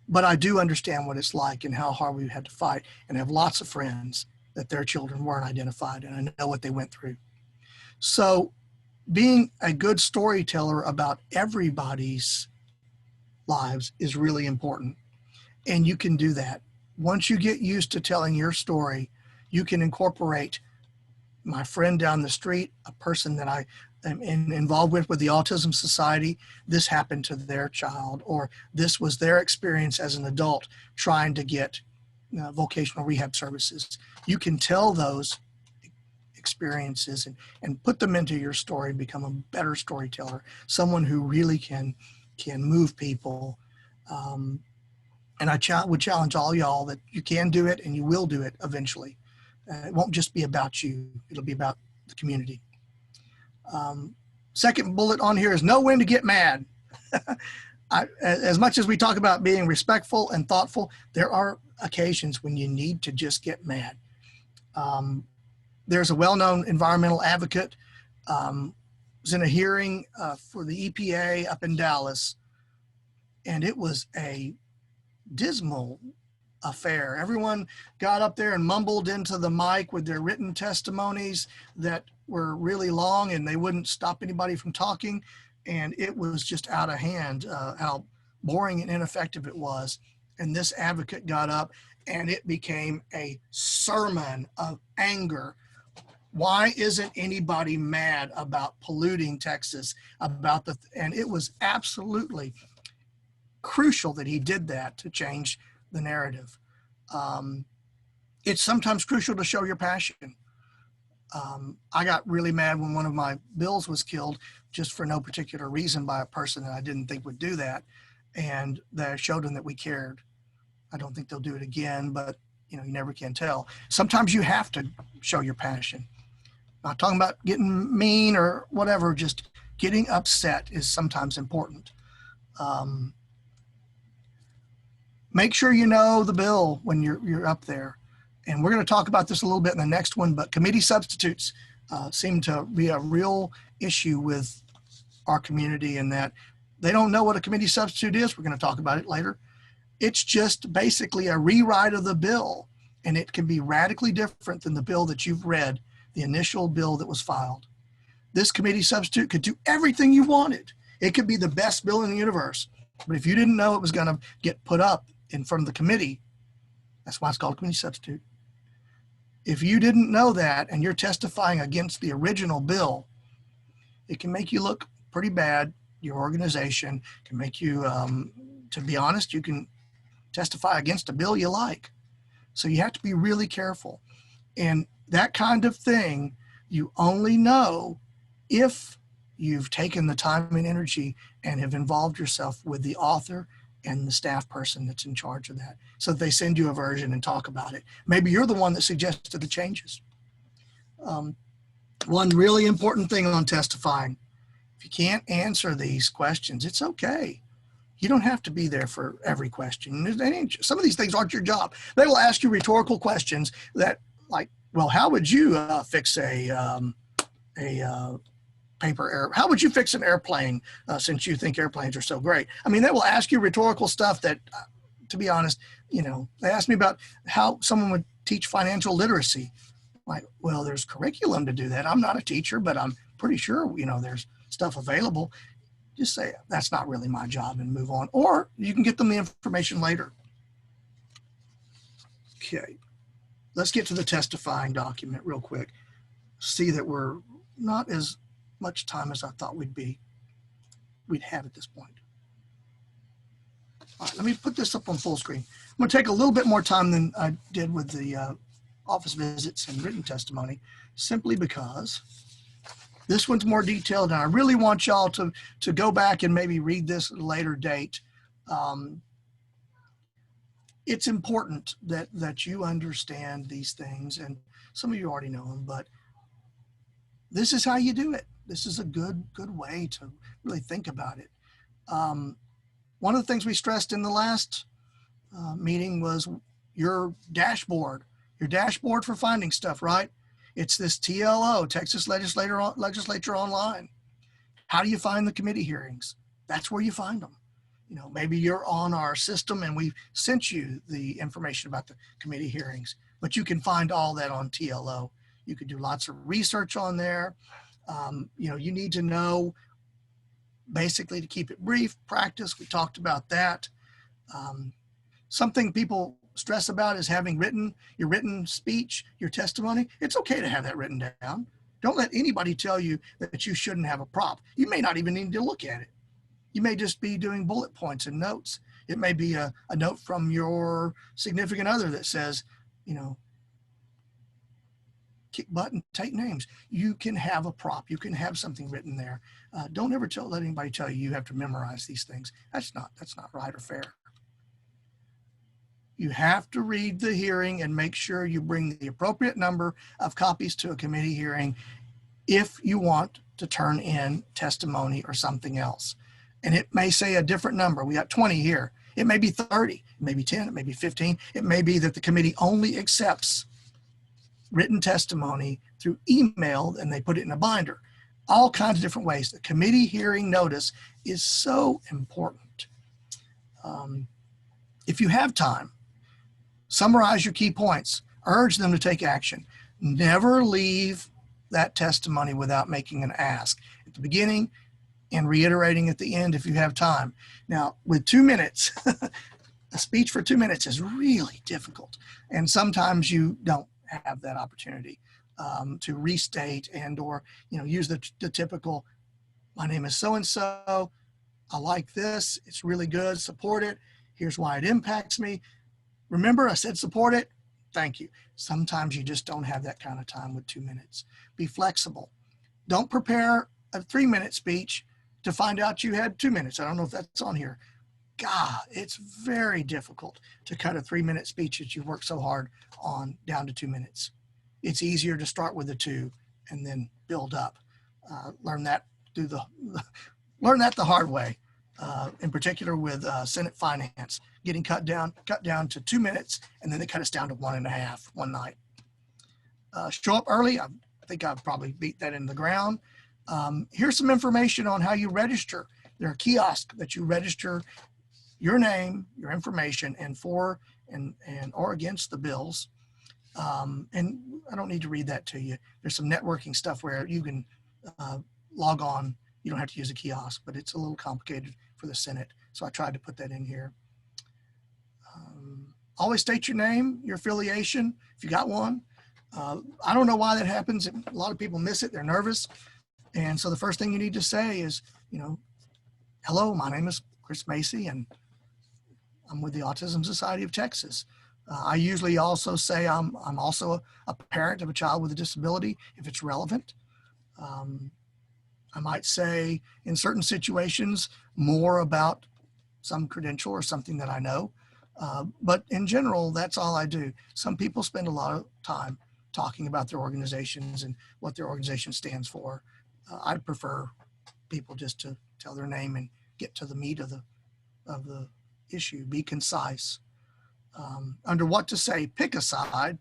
But I do understand what it's like and how hard we've had to fight, and have lots of friends that their children weren't identified, and I know what they went through. So being a good storyteller about everybody's lives is really important. And you can do that. Once you get used to telling your story, you can incorporate my friend down the street, a person that I am involved with the Autism Society. This happened to their child, or this was their experience as an adult trying to get vocational rehab services. You can tell those experiences and put them into your story, become a better storyteller, someone who really can move people. And I would challenge all y'all that you can do it, and you will do it eventually. It won't just be about you. It'll be about the community. Second bullet on here is know when to get mad. As much as we talk about being respectful and thoughtful, there are occasions when you need to just get mad. There's a well-known environmental advocate, was in a hearing for the EPA up in Dallas, and it was a dismal affair. Everyone got up there and mumbled into the mic with their written testimonies that were really long, and they wouldn't stop anybody from talking. And it was just out of hand how boring and ineffective it was. And this advocate got up, and it became a sermon of anger. Why isn't anybody mad about polluting Texas? And it was absolutely crucial that he did that to change the narrative. It's sometimes crucial to show your passion. I got really mad when one of my bills was killed just for no particular reason by a person that I didn't think would do that. And that showed them that we cared. I don't think they'll do it again, but you never can tell. Sometimes you have to show your passion. Not talking about getting mean or whatever, just getting upset is sometimes important. Make sure you know the bill when you're up there. And we're going to talk about this a little bit in the next one, but committee substitutes seem to be a real issue with our community, in that they don't know what a committee substitute is. We're going to talk about it later. It's just basically a rewrite of the bill, and it can be radically different than the bill that you've read, the initial bill that was filed. This committee substitute could do everything you wanted. It could be the best bill in the universe, but if you didn't know it was going to get put up in front of the committee, that's why it's called a committee substitute. If you didn't know that and you're testifying against the original bill, it can make you look pretty bad. Your organization can make you, to be honest, you can testify against a bill you like. So you have to be really careful. And that kind of thing, you only know if you've taken the time and energy and have involved yourself with the author and the staff person that's in charge of that. So they send you a version and talk about it. Maybe you're the one that suggested the changes. One really important thing on testifying, if you can't answer these questions, it's okay. You don't have to be there for every question. Some of these things aren't your job. They will ask you rhetorical questions that, like, well, how would you fix a paper air? How would you fix an airplane since you think airplanes are so great? I mean, they will ask you rhetorical stuff that, to be honest, they asked me about how someone would teach financial literacy. Like, well, there's curriculum to do that. I'm not a teacher, but I'm pretty sure, there's stuff available. Just say, that's not really my job, and move on. Or you can get them the information later. Okay, let's get to the testifying document real quick. See that we're not as much time as I thought we'd have at this point. All right, let me put this up on full screen. I'm going to take a little bit more time than I did with the office visits and written testimony, simply because this one's more detailed, and I really want y'all to go back and maybe read this at a later date. it's important that you understand these things, and some of you already know them, but this is how you do it. This is a good way to really think about it. One of the things we stressed in the last meeting was your dashboard for finding stuff, right? It's this TLO, Texas Legislature Online. How do you find the committee hearings? That's where you find them. You know, maybe you're on our system and we've sent you the information about the committee hearings, but you can find all that on TLO. You can do lots of research on there. You know, you need to know, basically, to keep it brief, practice. We talked about that. Something people stress about is having your written speech, your testimony. It's okay to have that written down. Don't let anybody tell you that you shouldn't have a prop. You may not even need to look at it. You may just be doing bullet points and notes. It may be a note from your significant other that says, you know, kick butt and take names. You can have a prop. You can have something written there. Don't ever let anybody tell you have to memorize these things. That's not right or fair. You have to read the hearing and make sure you bring the appropriate number of copies to a committee hearing if you want to turn in testimony or something else. And it may say a different number. We got 20 here. It may be 30, it may be 10, it may be 15. It may be that the committee only accepts written testimony through email and they put it in a binder. All kinds of different ways. The committee hearing notice is so important. If you have time, summarize your key points, urge them to take action. Never leave that testimony without making an ask at the beginning and reiterating at the end if you have time. Now, with 2 minutes, a speech for 2 minutes is really difficult. And sometimes you don't have that opportunity to restate and or, you know, use the typical, my name is so-and-so, I like this, it's really good, support it, here's why it impacts me. Remember, I said support it. Thank you. Sometimes you just don't have that kind of time with 2 minutes. Be flexible. Don't prepare a 3-minute speech to find out you had 2 minutes. I don't know if that's on here. God, it's very difficult to cut a 3-minute speech that you've worked so hard on down to 2 minutes. It's easier to start with a 2 and then build up. Learn that the hard way. In particular with Senate Finance, getting cut down to 2 minutes, and then they cut us down to 1.5 one night. Show up early. I think I've probably beat that in the ground. Here's some information on how you register. There are kiosks that you register your name, your information, and for and or against the bills. And I don't need to read that to you. There's some networking stuff where you can log on. You don't have to use a kiosk, but it's a little complicated for the Senate. So I tried to put that in here. Always state your name, your affiliation, if you got one. I don't know why that happens. A lot of people miss it. They're nervous. And so the first thing you need to say is, you know, hello, my name is Chris Macy, and I'm with the Autism Society of Texas. I usually also say I'm also a parent of a child with a disability if it's relevant. I might say in certain situations more about some credential or something that I know. But in general, that's all I do. Some people spend a lot of time talking about their organizations and what their organization stands for. I'd prefer people just to tell their name and get to the meat of the issue. Be concise. Under what to say, pick a side.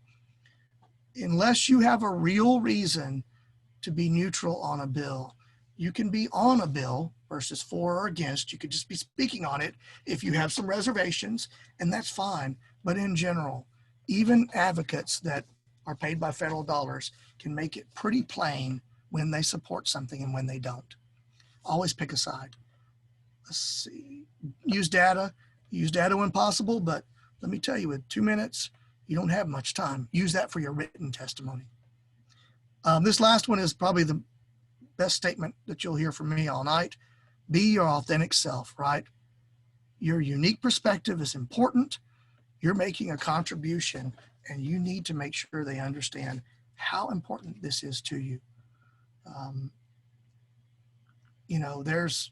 Unless you have a real reason to be neutral on a bill, you can be on a bill versus for or against. You could just be speaking on it if you have some reservations, and that's fine. But in general, even advocates that are paid by federal dollars can make it pretty plain when they support something and when they don't. Always pick a side. Let's see. Use data when possible, but let me tell you, with 2 minutes, you don't have much time. Use that for your written testimony. This last one is probably the best statement that you'll hear from me all night. Be your authentic self, right? Your unique perspective is important. You're making a contribution, and you need to make sure they understand how important this is to you. You know, there's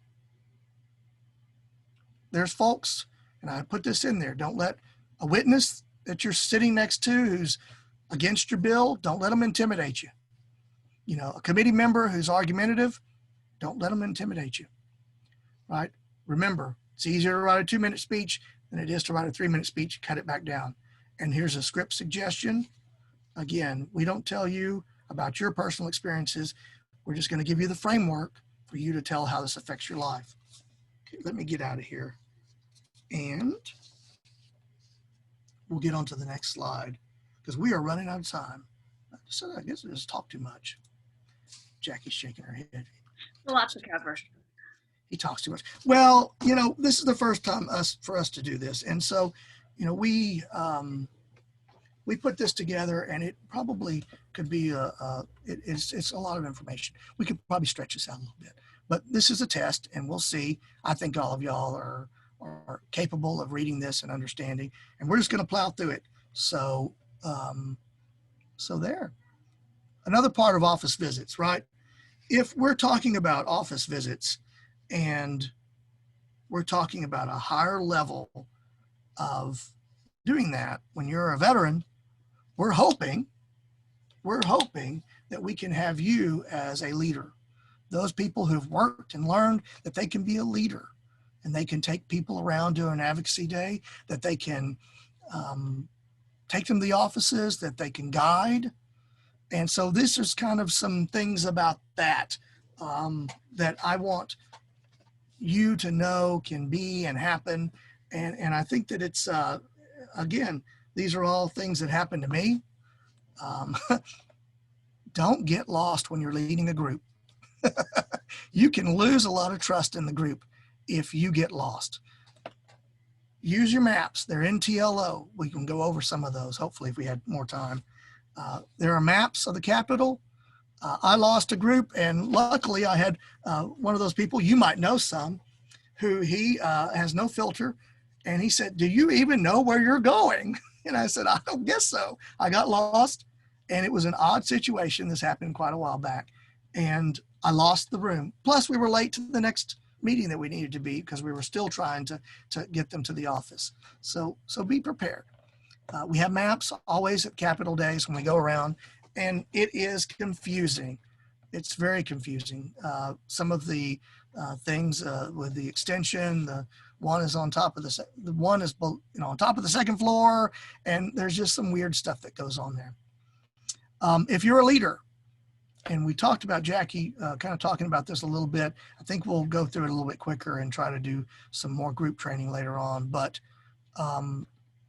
folks, and I put this in there, don't let A witness that you're sitting next to who's against your bill, don't let them intimidate you. You know, a committee member who's argumentative, don't let them intimidate you, right? Remember, it's easier to write a 2-minute speech than it is to write a 3-minute speech, cut it back down. And here's a script suggestion. Again, we don't tell you about your personal experiences. We're just going to give you the framework for you to tell how this affects your life. Okay, let me get out of here. And we'll get on to the next slide because we are running out of time. So I guess I just talked too much. Jackie's shaking her head. A lot to cover. He talks too much. Well, you know, this is the first time for us to do this. And so, you know, we put this together, and it probably could be it's a lot of information. We could probably stretch this out a little bit, but this is a test, and we'll see. I think all of y'all are capable of reading this and understanding, and we're just going to plow through it. So, so there. Another part of office visits, right? If we're talking about office visits and we're talking about a higher level of doing that, when you're a veteran, we're hoping that we can have you as a leader. Those people who've worked and learned that they can be a leader and they can take people around during advocacy day, that they can take them to the offices, that they can guide. And so this is kind of some things about that that I want you to know can be and happen. And I think that it's, again, these are all things that happen to me. Don't get lost when you're leading a group. You can lose a lot of trust in the group if you get lost. Use your maps. They're in TLO. We can go over some of those, hopefully, if we had more time. There are maps of the Capitol. I lost a group, and luckily I had one of those people, you might know some, who he has no filter. And he said, "Do you even know where you're going?" And I said, "I don't guess so." I got lost, and it was an odd situation. This happened quite a while back. And I lost the room. Plus, we were late to the next meeting that we needed to be because we were still trying to get them to the office. So be prepared. We have maps always at Capitol Days when we go around, and it is confusing. It's very confusing. Some of the things with the extension, the one is on top of the one is on top of the second floor, and there's just some weird stuff that goes on there. If you're a leader, and we talked about Jackie kind of talking about this a little bit, I think we'll go through it a little bit quicker and try to do some more group training later on. But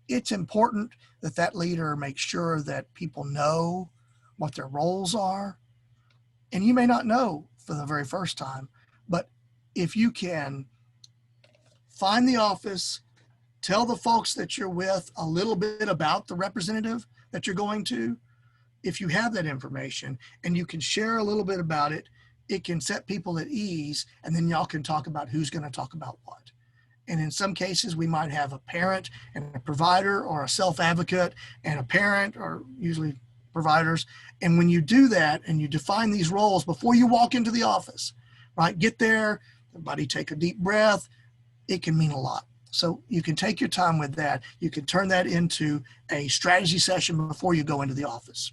it's important that that leader makes sure that people know what their roles are. And you may not know for the very first time, but if you can find the office, tell the folks that you're with a little bit about the representative that you're going to, if you have that information and you can share a little bit about it, it can set people at ease, and then y'all can talk about who's going to talk about what. And in some cases, we might have a parent and a provider, or a self-advocate and a parent, or usually providers. And when you do that and you define these roles before you walk into the office, right? Get there, everybody take a deep breath. It can mean a lot. So you can take your time with that. You can turn that into a strategy session before you go into the office.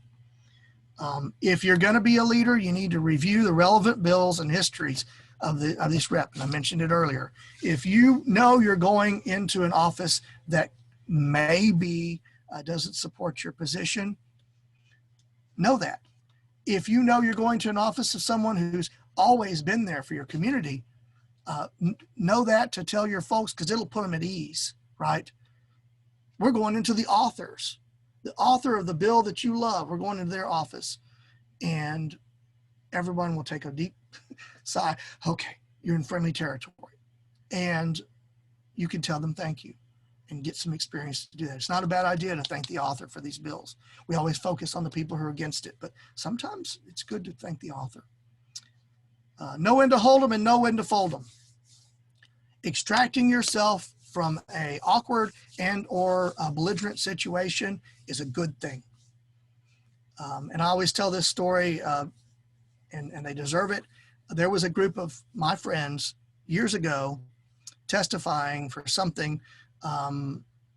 If you're going to be a leader, you need to review the relevant bills and histories of this rep. And I mentioned it earlier. If you know you're going into an office that maybe doesn't support your position, know that. If you know you're going to an office of someone who's always been there for your community, know that to tell your folks, because it'll put them at ease, right? We're going into the authors. The author of the bill that you love, we're going into their office, and everyone will take a deep sigh. Okay, you're in friendly territory. And you can tell them thank you and get some experience to do that. It's not a bad idea to thank the author for these bills. We always focus on the people who are against it, but sometimes it's good to thank the author. Know when to hold them and know when to fold them. Extracting yourself from a awkward and or a belligerent situation is a good thing. And I always tell this story, and they deserve it. There was a group of my friends years ago testifying for something,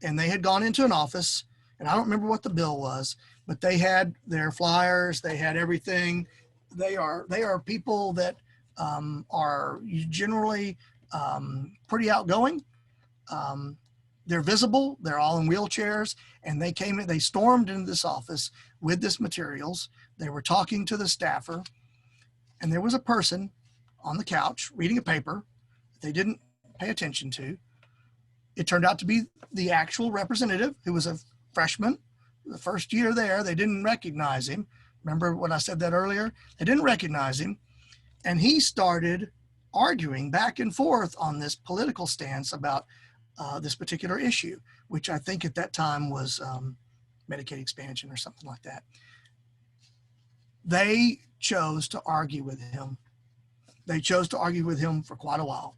and they had gone into an office, and I don't remember what the bill was, but they had their flyers, they had everything. They are people that are generally pretty outgoing. Um, they're visible. They're all in wheelchairs, and they came in. They stormed into this office with this materials. They were talking to the staffer, and there was a person on the couch reading a paper that they didn't pay attention to. It turned out to be the actual representative, who was a freshman, the first year there. They didn't recognize him. Remember what I said that earlier? They didn't recognize him. And he started arguing back and forth on this political stance about this particular issue, which I think at that time was Medicaid expansion or something like that. They chose to argue with him. They chose to argue with him for quite a while,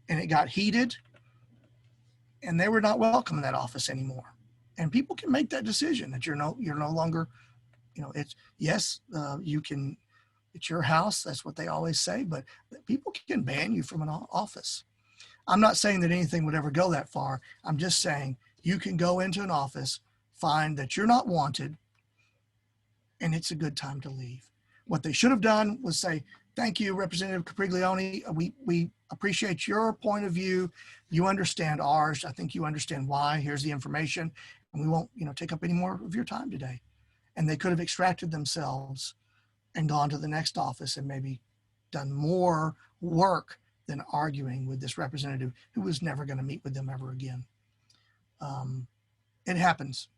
and it got heated, and they were not welcome in that office anymore. And people can make that decision that you're no longer, it's, yes, you can, it's your house. That's what they always say, but people can ban you from an office. I'm not saying that anything would ever go that far. I'm just saying you can go into an office, find that you're not wanted, and it's a good time to leave. What they should have done was say, thank you, Representative Capriglione. We appreciate your point of view. You understand ours. I think you understand why. Here's the information. And we won't, take up any more of your time today. And they could have extracted themselves and gone to the next office and maybe done more work than arguing with this representative who was never going to meet with them ever again. It happens.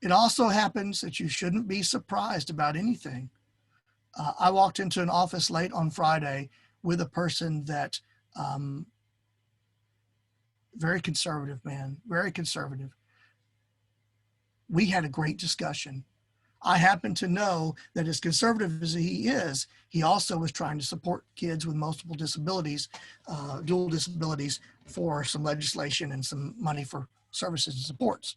It also happens that you shouldn't be surprised about anything. I walked into an office late on Friday with a person that, very conservative man, very conservative. We had a great discussion. I happen to know that as conservative as he is, he also was trying to support kids with multiple disabilities, dual disabilities, for some legislation and some money for services and supports.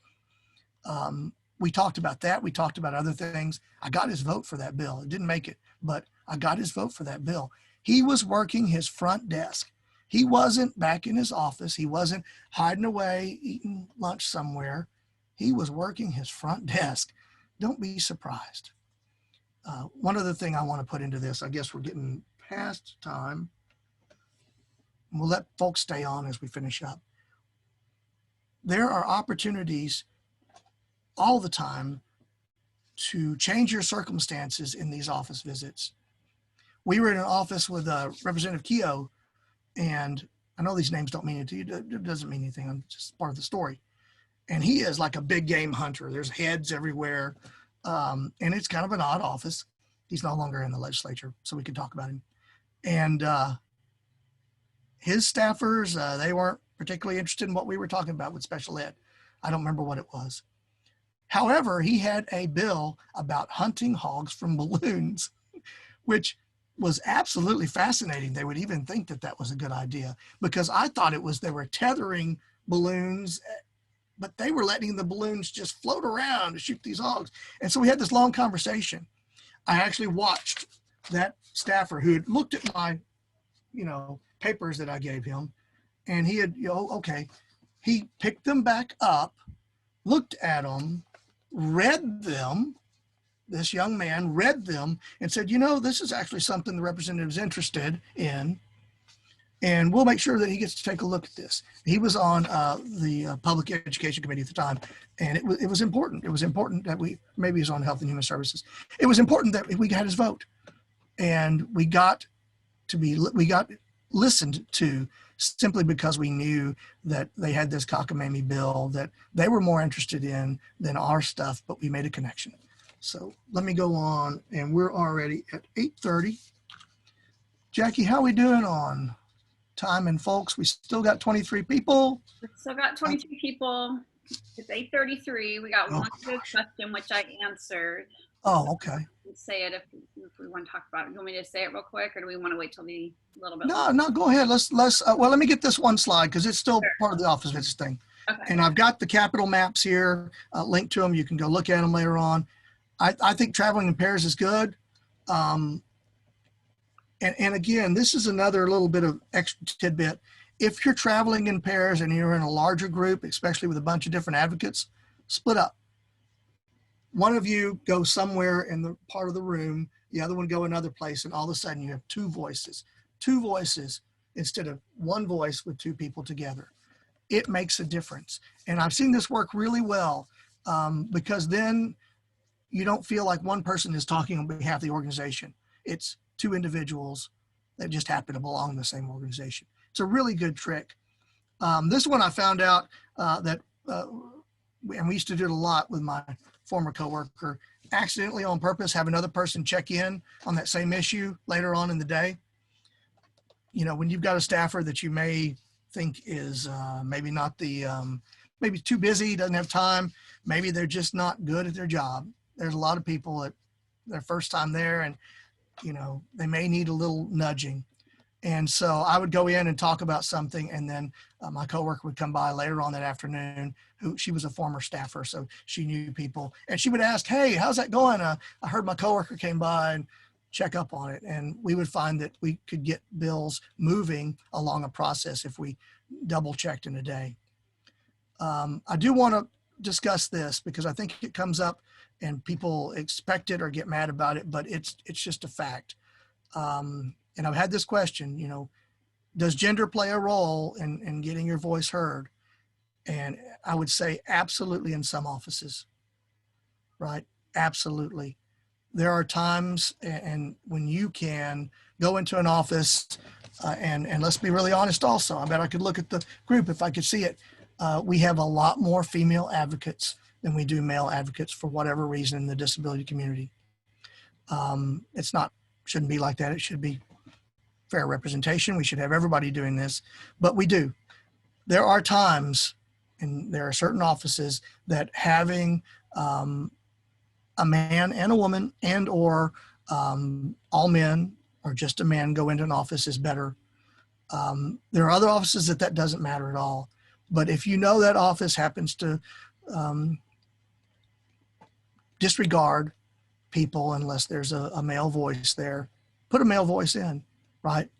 We talked about that. We talked about other things. I got his vote for that bill. It didn't make it, but I got his vote for that bill. He was working his front desk. He wasn't back in his office. He wasn't hiding away, eating lunch somewhere. He was working his front desk. Don't be surprised. One other thing I want to put into this, I guess we're getting past time. We'll let folks stay on as we finish up. There are opportunities all the time to change your circumstances in these office visits. We were in an office with Representative Keogh, and I know these names don't mean it to you. It doesn't mean anything. I'm just part of the story. And he is like a big game hunter. There's heads everywhere. And it's kind of an odd office. He's no longer in the legislature, so we can talk about him. And his staffers, they weren't particularly interested in what we were talking about with special ed. I don't remember what it was. However, he had a bill about hunting hogs from balloons, which was absolutely fascinating. They would even think that that was a good idea, because I thought it was they were tethering balloons, but they were letting the balloons just float around to shoot these hogs. And so we had this long conversation. I actually watched that staffer who had looked at my, papers that I gave him, and he had, okay. He picked them back up, looked at them, read them. This young man read them and said, this is actually something the representative is interested in, and we'll make sure that he gets to take a look at this. He was on the Public Education Committee at the time, and it was important. It was important that maybe he was on Health and Human Services. It was important that we got his vote, and we got listened to, simply because we knew that they had this cockamamie bill that they were more interested in than our stuff, but we made a connection. So let me go on, and we're already at 8:30. Jackie, how are we doing on time? And folks, we still got 23 people. We still got 23 people. It's 8:33. We got one good question, which I answered. Oh, okay. Say it if we want to talk about it. You want me to say it real quick, or do we want to wait till the little bit? No, go ahead. Let's well, let me get this one slide, because it's still part of the office visits thing. Okay. And I've got the capital maps here, linked to them. You can go look at them later on. I think traveling in pairs is good. And again, this is another little bit of extra tidbit. If you're traveling in pairs and you're in a larger group, especially with a bunch of different advocates, split up. One of you go somewhere in the part of the room, the other one go another place, and all of a sudden you have two voices instead of one voice with two people together. It makes a difference. And I've seen this work really well because then you don't feel like one person is talking on behalf of the organization. It's two individuals that just happen to belong to the same organization. It's a really good trick. This one I found out and we used to do it a lot with my former coworker, accidentally on purpose have another person check in on that same issue later on in the day. You know, when you've got a staffer that you may think is maybe not maybe too busy, doesn't have time, maybe they're just not good at their job. There's a lot of people that their first time there and, you know, they may need a little nudging. And so I would go in and talk about something, and then my coworker would come by later on that afternoon. She was a former staffer, so she knew people, and she would ask, "Hey, how's that going? I heard my coworker came by," and check up on it. And we would find that we could get bills moving along a process if we double checked in a day. I do want to discuss this because I think it comes up and people expect it or get mad about it, but it's just a fact. And I've had this question, you know, does gender play a role in getting your voice heard? And I would say absolutely in some offices, right? Absolutely. There are times and when you can go into an office and let's be really honest also, I bet I could look at the group if I could see it. We have a lot more female advocates than we do male advocates for whatever reason in the disability community. Shouldn't be like that. It should be fair representation. We should have everybody doing this, but we do. There are times, and there are certain offices that having a man and a woman and or all men or just a man go into an office is better. There are other offices that doesn't matter at all. But if you know that office happens to disregard people unless there's a male voice there, put a male voice in, right?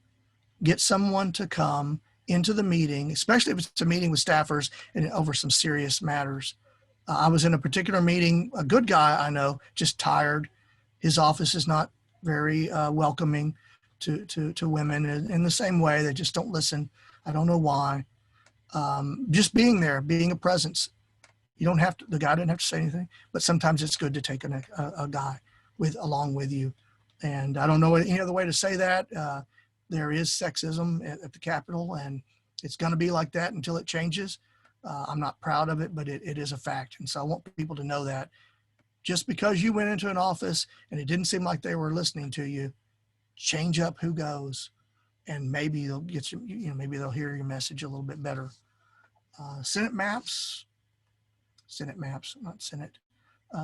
Get someone to come into the meeting, especially if it's a meeting with staffers and over some serious matters. I was in a particular meeting, a good guy I know, just tired. His office is not very welcoming to women in the same way. They just don't listen. I don't know why. Just being there, being a presence. You don't have to, the guy didn't have to say anything, but sometimes it's good to take a guy along with you. And I don't know any other way to say that. There is sexism at the Capitol, and it's going to be like that until it changes. I'm not proud of it, but it is a fact. And so I want people to know that just because you went into an office and it didn't seem like they were listening to you, change up who goes, and maybe they'll get you, maybe they'll hear your message a little bit better. Senate maps, not Senate,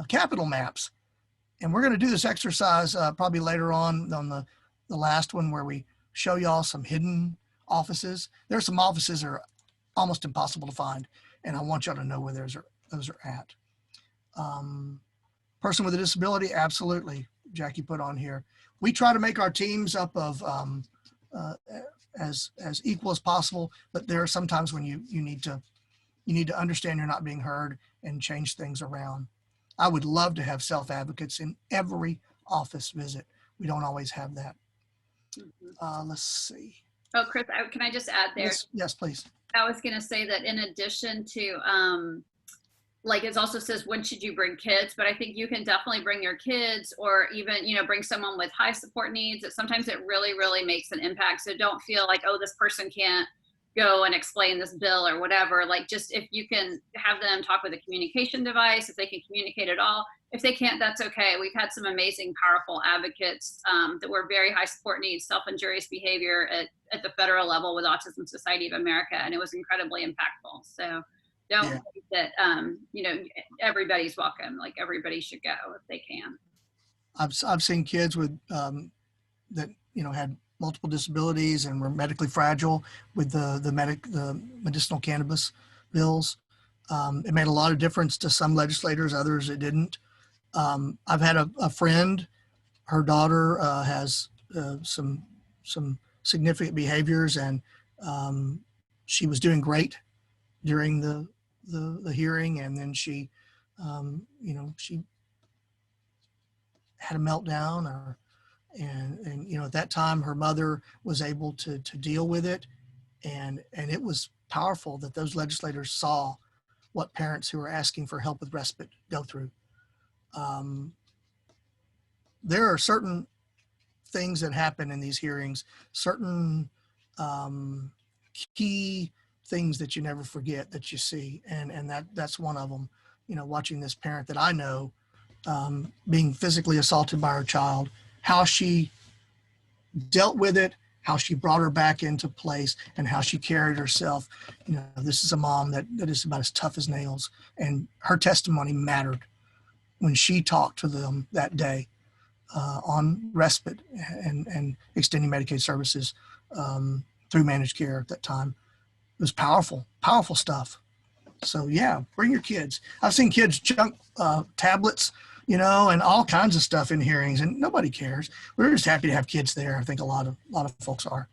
Capitol maps. And we're going to do this exercise probably later on the last one where we show y'all some hidden offices. There's some offices that are almost impossible to find, and I want y'all to know where those are at. Person with a disability, absolutely. Jackie put on here. We try to make our teams up of as equal as possible, but there are some times when you need to understand you're not being heard and change things around. I would love to have self-advocates in every office visit. We don't always have that. Let's see. Oh, Chris, can I just add there? Yes, please. I was going to say that in addition to, like it also says, when should you bring kids? But I think you can definitely bring your kids or even, bring someone with high support needs. Sometimes it really, really makes an impact. So don't feel like, oh, this person can't go and explain this bill or whatever. Like just if you can have them talk with a communication device, if they can communicate at all. If they can't, that's okay. We've had some amazing, powerful advocates that were very high support needs, self-injurious behavior at the federal level with Autism Society of America, and it was incredibly impactful. So don't think that, everybody's welcome. Like everybody should go if they can. I've seen kids with that had multiple disabilities and were medically fragile with the medicinal cannabis bills. It made a lot of difference to some legislators, others it didn't. I've had a friend, her daughter has some significant behaviors, and she was doing great during the hearing, and then she, she had a meltdown, and at that time her mother was able to deal with it, and it was powerful that those legislators saw what parents who are asking for help with respite go through. There are certain things that happen in these hearings, certain key things that you never forget that you see, and that's one of them. Watching this parent that I know being physically assaulted by her child, how she dealt with it, how she brought her back into place, and how she carried herself. This is a mom that is about as tough as nails, and her testimony mattered when she talked to them that day on respite and extending Medicaid services through managed care at that time. It was powerful, powerful stuff. So yeah, bring your kids. I've seen kids junk tablets, and all kinds of stuff in hearings, and nobody cares. We're just happy to have kids there. I think a lot of folks are.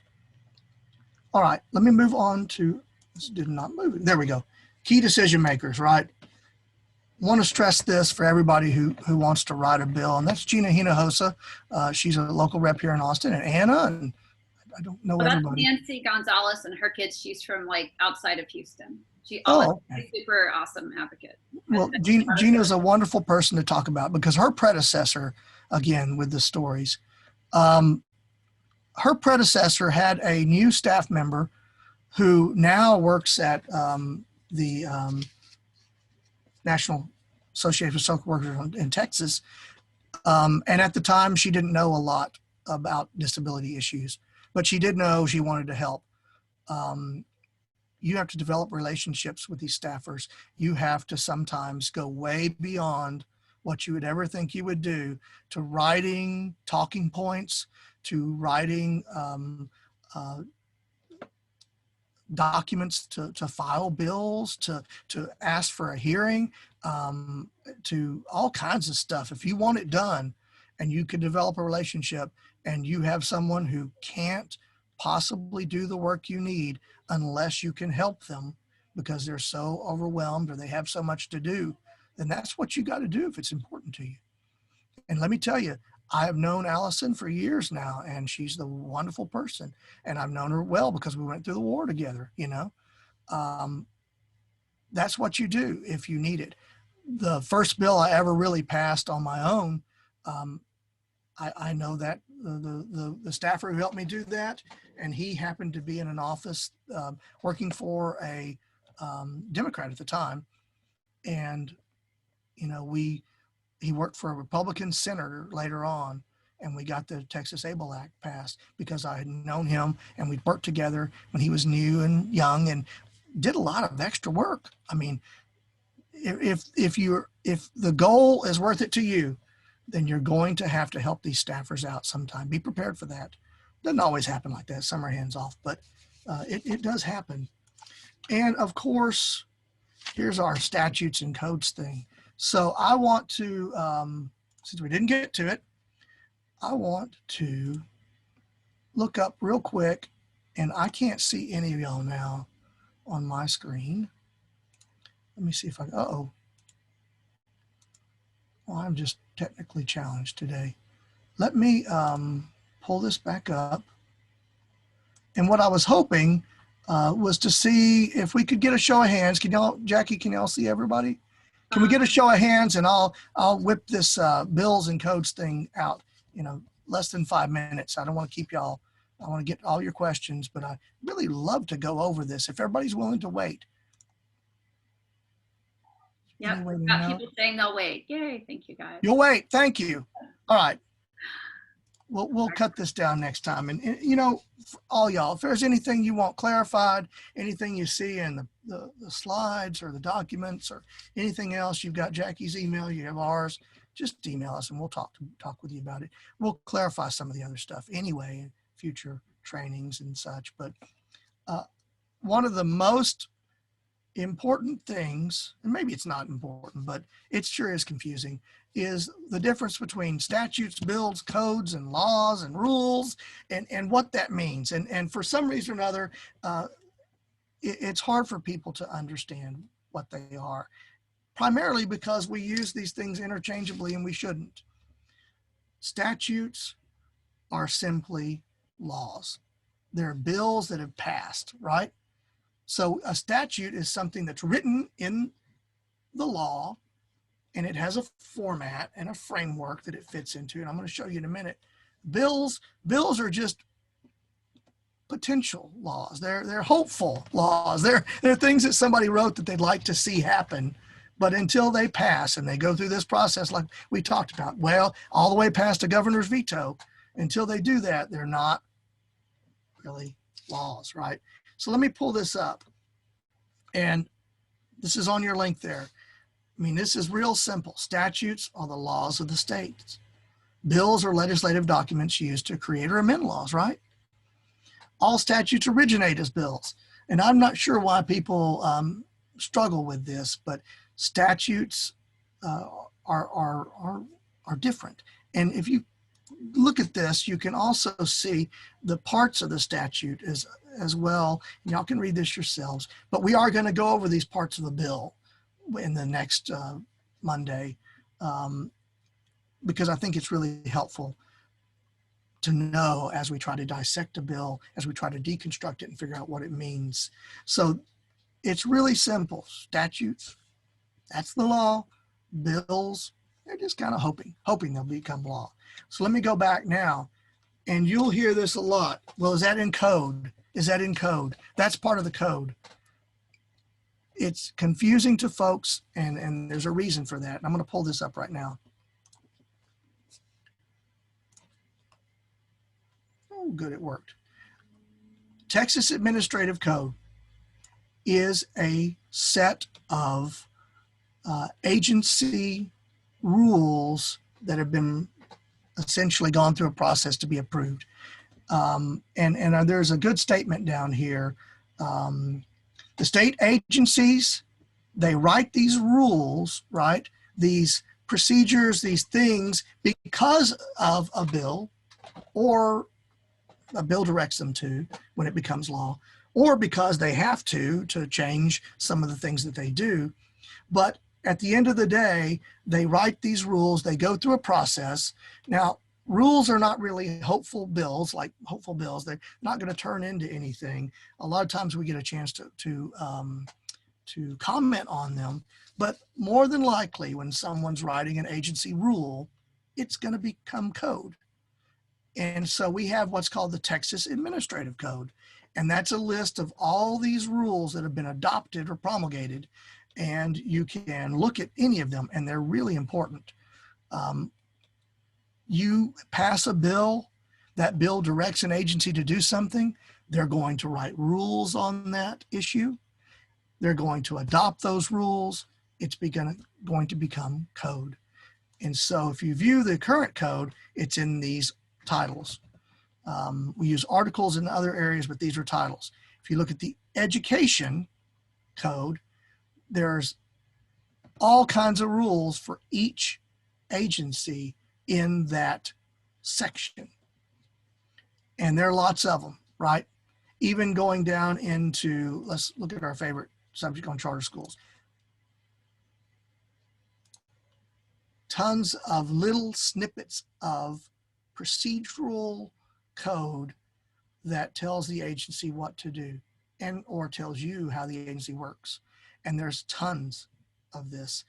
All right, let me move on to, this did not move. There we go. Key decision makers, right? Want to stress this for everybody who wants to write a bill, and that's Gina Hinojosa. She's a local rep here in Austin, and Anna, and I don't know everybody. That's Nancy Gonzalez and her kids. She's from like outside of Houston. She's okay. a super awesome advocate. Well, Gina's a wonderful person to talk about because her predecessor, again, with the stories, her predecessor had a new staff member who now works at the National Association of Social Workers in Texas. And at the time, she didn't know a lot about disability issues, but she did know she wanted to help. You have to develop relationships with these staffers. You have to sometimes go way beyond what you would ever think you would do, to writing talking points, to writing documents, to file bills, to ask for a hearing, to all kinds of stuff. If you want it done and you can develop a relationship, and you have someone who can't possibly do the work you need unless you can help them because they're so overwhelmed or they have so much to do, then that's what you got to do if it's important to you. And let me tell you, I have known Allison for years now, and she's the wonderful person. And I've known her well because we went through the war together, That's what you do if you need it. The first bill I ever really passed on my own, I know that the staffer who helped me do that, and he happened to be in an office working for a Democrat at the time. And, he worked for a Republican senator later on, and we got the Texas ABLE Act passed because I had known him and we'd worked together when he was new and young and did a lot of extra work. I mean, if the goal is worth it to you, then you're going to have to help these staffers out sometime. Be prepared for that. Doesn't always happen like that. Some are hands off, but it does happen. And of course, here's our statutes and codes thing. So I want to, since we didn't get to it, I want to look up real quick, and I can't see any of y'all now on my screen. Let me see if well, I'm just technically challenged today. Let me pull this back up. And what I was hoping was to see if we could get a show of hands. Jackie, can y'all see everybody? Can we get a show of hands, and I'll whip this bills and codes thing out, less than 5 minutes. I don't want to keep y'all. I want to get all your questions, but I really love to go over this if everybody's willing to wait. Yep, got people saying they'll wait. Yay, thank you guys. You'll wait, thank you. All right. We'll cut this down next time. And all y'all, if there's anything you want clarified, anything you see in the slides or the documents or anything else, you've got Jackie's email, you have ours, just email us and we'll talk with you about it. We'll clarify some of the other stuff anyway in future trainings and such. But one of the most important things, and maybe it's not important, but it sure is confusing, is the difference between statutes, bills, codes, and laws and rules, and what that means. And for some reason or another, it's hard for people to understand what they are, primarily because we use these things interchangeably and we shouldn't. Statutes are simply laws. They're bills that have passed, right? So a statute is something that's written in the law, and it has a format and a framework that it fits into. And I'm going to show you in a minute. Bills are just potential laws. They're hopeful laws. They're things that somebody wrote that they'd like to see happen. But until they pass and they go through this process like we talked about, well, all the way past a governor's veto, until they do that, they're not really laws, right? So let me pull this up. And this is on your link there. I mean, this is real simple. Statutes are the laws of the states. Bills are legislative documents used to create or amend laws, right? All statutes originate as bills. And I'm not sure why people struggle with this, but statutes are different. And if you look at this, you can also see the parts of the statute as well. Y'all can read this yourselves, but we are going to go over these parts of the bill in the next Monday because I think it's really helpful to know as we try to dissect a bill, as we try to deconstruct it and figure out what it means. So it's really simple. Statutes, that's the law. Bills, they're just kind of hoping they'll become law. So let me go back now, and you'll hear this a lot. Well, is that in code? Is that in code? That's part of the code. It's confusing to folks, and there's a reason for that. I'm going to pull this up right now. Oh, good, it worked. Texas Administrative Code is a set of agency rules that have been essentially gone through a process to be approved. And there's a good statement down here. The state agencies, they write these rules, right? These procedures, these things, because of a bill, or a bill directs them to when it becomes law, or because they have to change some of the things that they do. But at the end of the day, they write these rules, they go through a process. Now, rules are not really hopeful bills, like hopeful bills. They're not going to turn into anything. A lot of times we get a chance to comment on them, but more than likely when someone's writing an agency rule, it's going to become code. And so we have what's called the Texas Administrative Code. And that's a list of all these rules that have been adopted or promulgated. And you can look at any of them, and they're really important. You pass a bill, that bill directs an agency to do something, they're going to write rules on that issue. They're going to adopt those rules. It's going to become code. And so if you view the current code, it's in these titles. We use articles in other areas, but these are titles. If you look at the education code, there's all kinds of rules for each agency in that section. And there are lots of them, right? Even going down into, let's look at our favorite subject on charter schools. Tons of little snippets of procedural code that tells the agency what to do and or tells you how the agency works. And there's tons of this.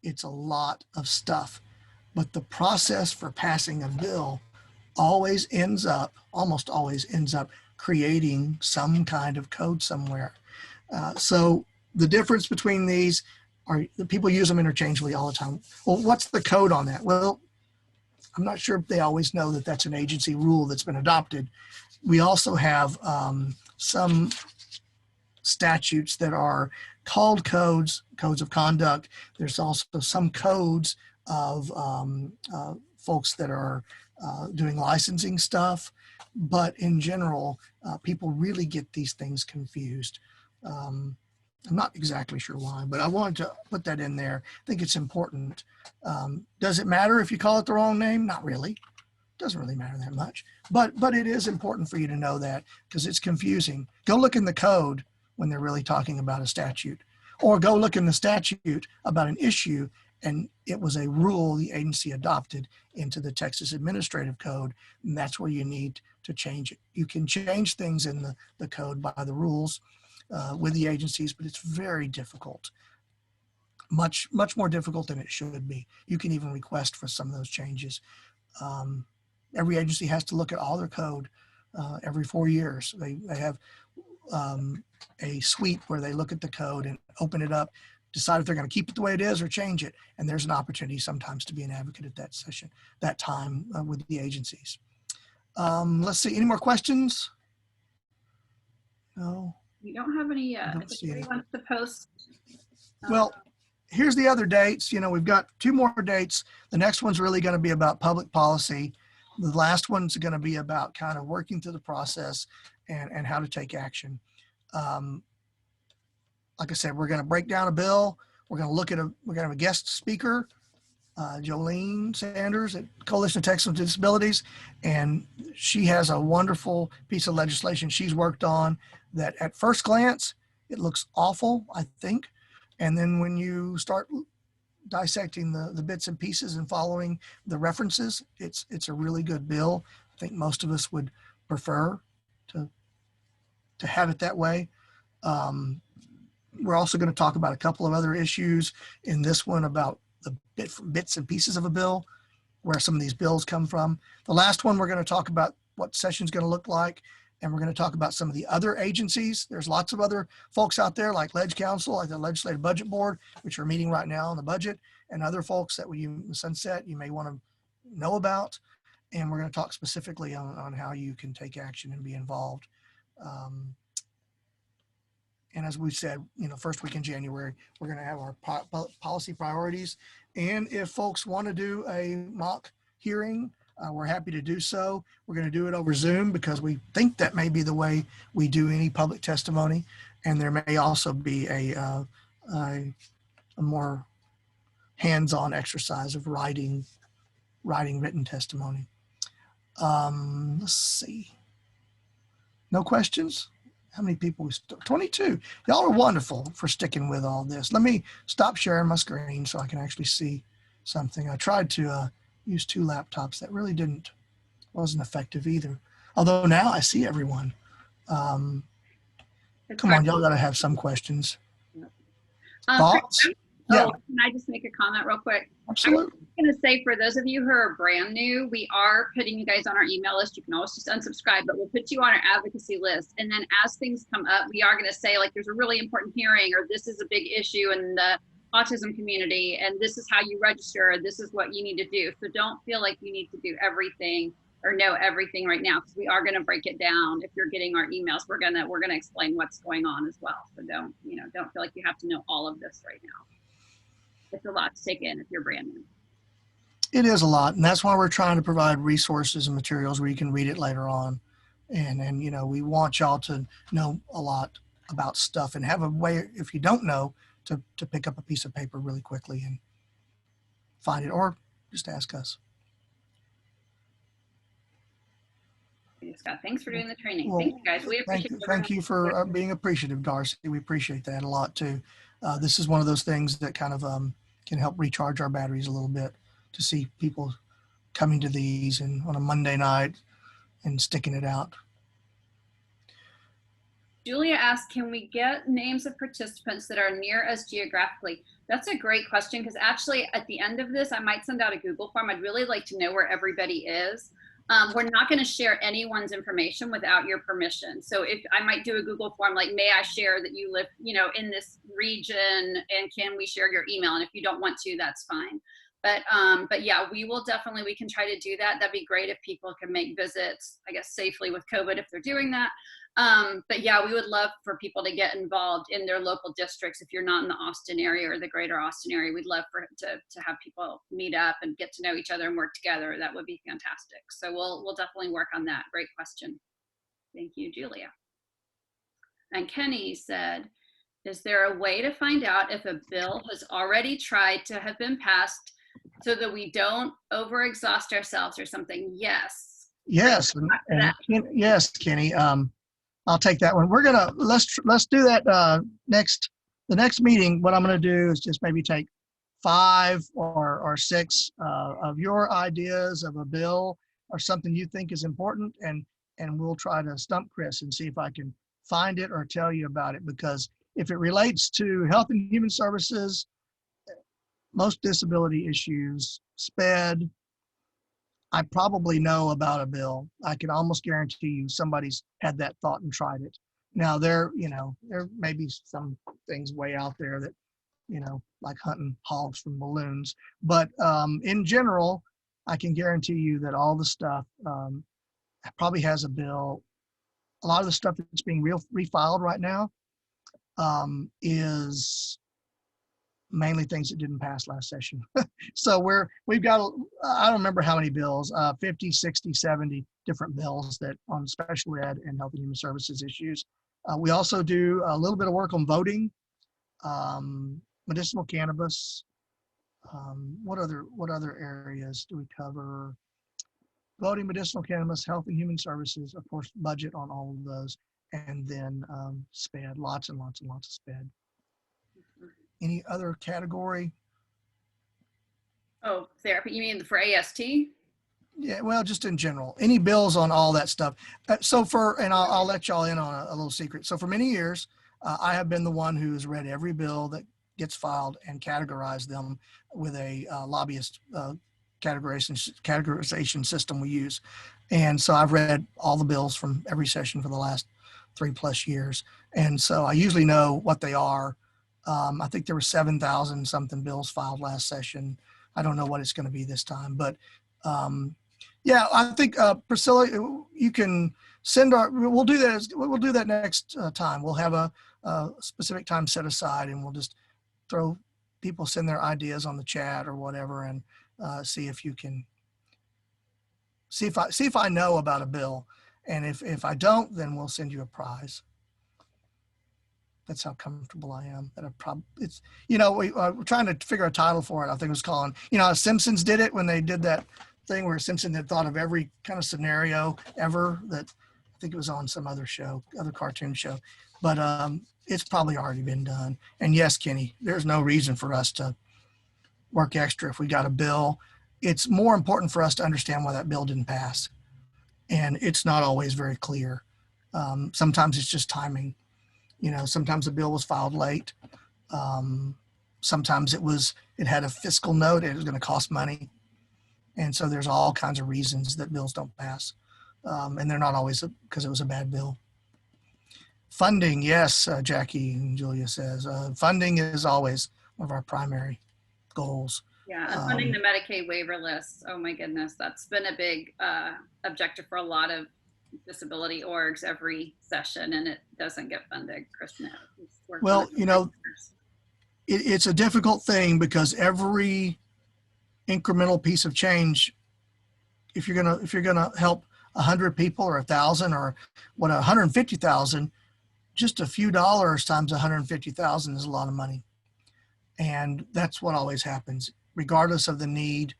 It's a lot of stuff, but the process for passing a bill almost always ends up creating some kind of code somewhere. So the difference between these are people use them interchangeably all the time. Well, what's the code on that? Well, I'm not sure if they always know that that's an agency rule that's been adopted. We also have some statutes that are called codes of conduct. There's also some codes of folks that are doing licensing stuff. But in general, people really get these things confused. I'm not exactly sure why, but I wanted to put that in there. I think it's important. Does it matter if you call it the wrong name? Not really. It doesn't really matter that much. But it is important for you to know that because it's confusing. Go look in the code when they're really talking about a statute. Or go look in the statute about an issue and it was a rule the agency adopted into the Texas Administrative Code, and that's where you need to change it. You can change things in the code by the rules with the agencies, but it's very difficult. Much more difficult than it should be. You can even request for some of those changes. Every agency has to look at all their code every 4 years. They have a suite where they look at the code and open it up, decide if they're going to keep it the way it is or change it. And there's an opportunity sometimes to be an advocate at that session, that time with the agencies. Let's see, any more questions? No. We don't have any yet. Don't If see anybody any. wants to post. Well, here's the other dates. You know, we've got 2 more dates. The next one's really going to be about public policy. The last one's going to be about kind of working through the process and how to take action. Like I said, we're going to break down a bill. We're going to look at we're going to have a guest speaker, Jolene Sanders at Coalition of Texans with Disabilities. And she has a wonderful piece of legislation she's worked on that at first glance, it looks awful, I think. And then when you start dissecting the bits and pieces and following the references, it's a really good bill. I think most of us would prefer to have it that way. We're also going to talk about a couple of other issues in this one about the bits and pieces of a bill, where some of these bills come from. The last one, we're going to talk about what session's going to look like, and we're going to talk about some of the other agencies. There's lots of other folks out there like Ledge Council, like the Legislative Budget Board, which are meeting right now on the budget, and other folks that Sunset you may want to know about. And we're going to talk specifically on how you can take action and be involved. And as we said, you know, first week in January, we're going to have our policy priorities. And if folks want to do a mock hearing, we're happy to do so. We're going to do it over Zoom because we think that may be the way we do any public testimony. And there may also be a more hands-on exercise of writing written testimony. Let's see. No questions? How many people? 22. Y'all are wonderful for sticking with all this. Let me stop sharing my screen so I can actually see something. I tried to use 2 laptops. That really wasn't effective either. Although now I see everyone. Come on, y'all gotta have some questions. Thoughts? Yeah. Can I just make a comment real quick? Absolutely. I'm going to say, for those of you who are brand new, we are putting you guys on our email list. You can always just unsubscribe, but we'll put you on our advocacy list. And then as things come up, we are going to say, like, there's a really important hearing, or this is a big issue in the autism community, and this is how you register, this is what you need to do. So don't feel like you need to do everything or know everything right now, because we are going to break it down. If you're getting our emails, we're going to explain what's going on as well. So don't feel like you have to know all of this right now. It's a lot to take in if you're brand new. It is a lot, and that's why we're trying to provide resources and materials where you can read it later on. And you know, we want y'all to know a lot about stuff and have a way, if you don't know, to pick up a piece of paper really quickly and find it, or just ask us. Scott, thanks for doing the training. Well, thank you, guys. We appreciate it. Thank you for being appreciative, Darcy. We appreciate that a lot too. This is one of those things that kind of can help recharge our batteries a little bit, to see people coming to these and on a Monday night and sticking it out. Julia asked, can we get names of participants that are near us geographically? That's a great question, because actually at the end of this, I might send out a Google form. I'd really like to know where everybody is. We're not going to share anyone's information without your permission. So if I might do a Google form, like, may I share that you live, in this region, and can we share your email? And if you don't want to, that's fine. But yeah, we can try to do that. That'd be great if people can make visits, I guess, safely with COVID, if they're doing that. But yeah, we would love for people to get involved in their local districts. If you're not in the Austin area or the greater Austin area, we'd love to have people meet up and get to know each other and work together. That would be fantastic. So we'll definitely work on that. Great question. Thank you, Julia. And Kenny said, is there a way to find out if a bill has already tried to have been passed so that we don't overexhaust ourselves or something? Yes. Yes. Yes, Kenny. I'll take that one. Let's do that the next meeting. What I'm gonna do is just maybe take 5 or 6 of your ideas of a bill or something you think is important, and we'll try to stump Chris and see if I can find it or tell you about it. Because if it relates to health and human services, most disability issues, SPED, I probably know about a bill. I can almost guarantee you somebody's had that thought and tried it. Now there may be some things way out there that, like hunting hogs from balloons. But in general, I can guarantee you that all the stuff probably has a bill. A lot of the stuff that's being refiled right now is mainly things that didn't pass last session. So we've got, I don't remember how many bills, 50, 60, 70 different bills that on special ed and health and human services issues. We also do a little bit of work on voting, medicinal cannabis. What other areas do we cover? Voting, medicinal cannabis, health and human services, of course, budget on all of those, and then SPED, lots and lots and lots of SPED. Any other category? Oh, therapy. You mean for AST? Yeah, well, just in general. Any bills on all that stuff. And I'll let y'all in on a little secret. So for many years, I have been the one who's read every bill that gets filed and categorized them with a lobbyist categorization system we use. And so I've read all the bills from every session for the last 3+ years. And so I usually know what they are. I think there were 7,000 something bills filed last session. I don't know what it's going to be this time, but yeah, I think Priscilla, you can send we'll do that next time. We'll have a specific time set aside, and we'll just send their ideas on the chat or whatever, and see if you can see if I know about a bill, and if I don't, then we'll send you a prize. That's how comfortable I am. It's, we're trying to figure a title for it. I think it was calling, Simpsons did it when they did that thing where Simpson had thought of every kind of scenario ever. That I think it was on some other cartoon show, but it's probably already been done. And yes, Kenny, there's no reason for us to work extra if we got a bill. It's more important for us to understand why that bill didn't pass. And it's not always very clear. Sometimes it's just timing. Sometimes the bill was filed late. Sometimes it had a fiscal note. It was going to cost money. And so there's all kinds of reasons that bills don't pass. And they're not always because it was a bad bill. Funding, yes, Jackie and Julia says. Funding is always one of our primary goals. Yeah, and funding the Medicaid waiver list. Oh my goodness, that's been a big objective for a lot of disability orgs every session, and it doesn't get funded. Chris knows. Well, it's a difficult thing because every incremental piece of change, if you're gonna help 100 people or 1,000 or 150,000, just a few dollars times 150,000 is a lot of money, and that's what always happens, regardless of the need.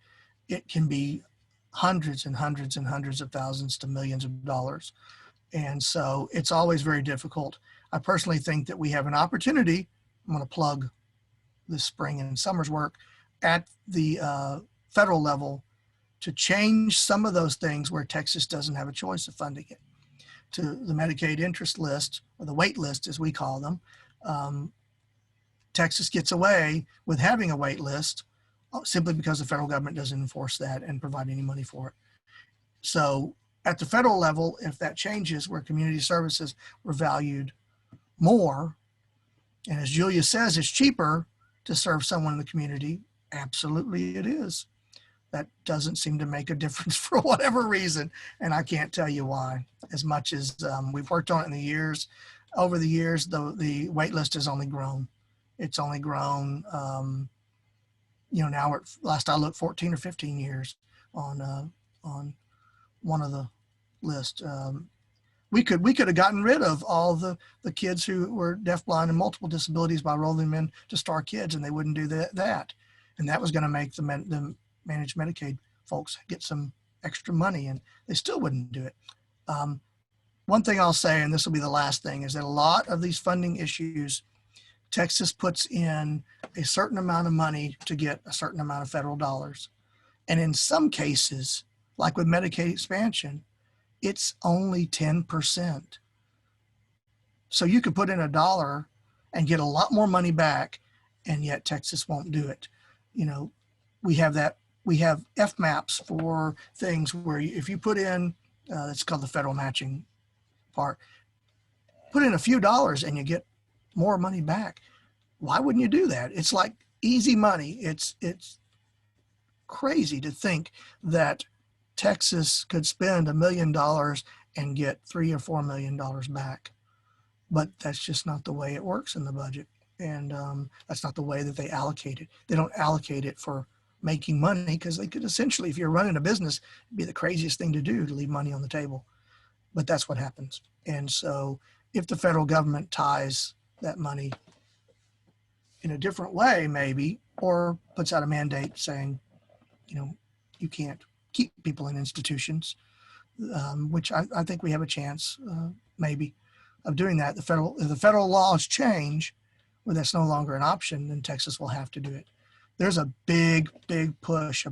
It can be hundreds and hundreds and hundreds of thousands to millions of dollars. And so it's always very difficult. I personally think that we have an opportunity. I'm going to plug this spring and summer's work at the federal level to change some of those things where Texas doesn't have a choice of funding it. To the Medicaid interest list, or the wait list as we call them, Texas gets away with having a wait list simply because the federal government doesn't enforce that and provide any money for it. So at the federal level, if that changes where community services were valued more, and as Julia says, it's cheaper to serve someone in the community, absolutely it is. That doesn't seem to make a difference for whatever reason, and I can't tell you why. As much as we've worked on it over the years, the wait list has only grown. It's only grown, now last I looked, 14 or 15 years on one of the list. We could have gotten rid of all the kids who were deafblind and multiple disabilities by rolling them into Star Kids, and they wouldn't do that. And that was going to make the managed Medicaid folks get some extra money, and they still wouldn't do it. one thing I'll say, and this will be the last thing, is that a lot of these funding issues, Texas puts in a certain amount of money to get a certain amount of federal dollars. And in some cases, like with Medicaid expansion, it's only 10%. So you could put in $1 and get a lot more money back, and yet Texas won't do it. You know, we have FMAPs for things where if you put in, it's called the federal matching part, put in a few dollars and you get more money back. Why wouldn't you do that? It's like easy money. It's crazy to think that Texas could spend $1 million and get $3 or $4 million back. But that's just not the way it works in the budget. And that's not the way that they allocate it. They don't allocate it for making money, because they could essentially, if you're running a business, it'd be the craziest thing to do, to leave money on the table. But that's what happens. And so if the federal government ties that money in a different way, maybe, or puts out a mandate saying, you know, you can't keep people in institutions, which I think we have a chance, maybe, of doing that. If the federal laws change, where that's no longer an option, then Texas will have to do it. There's a big push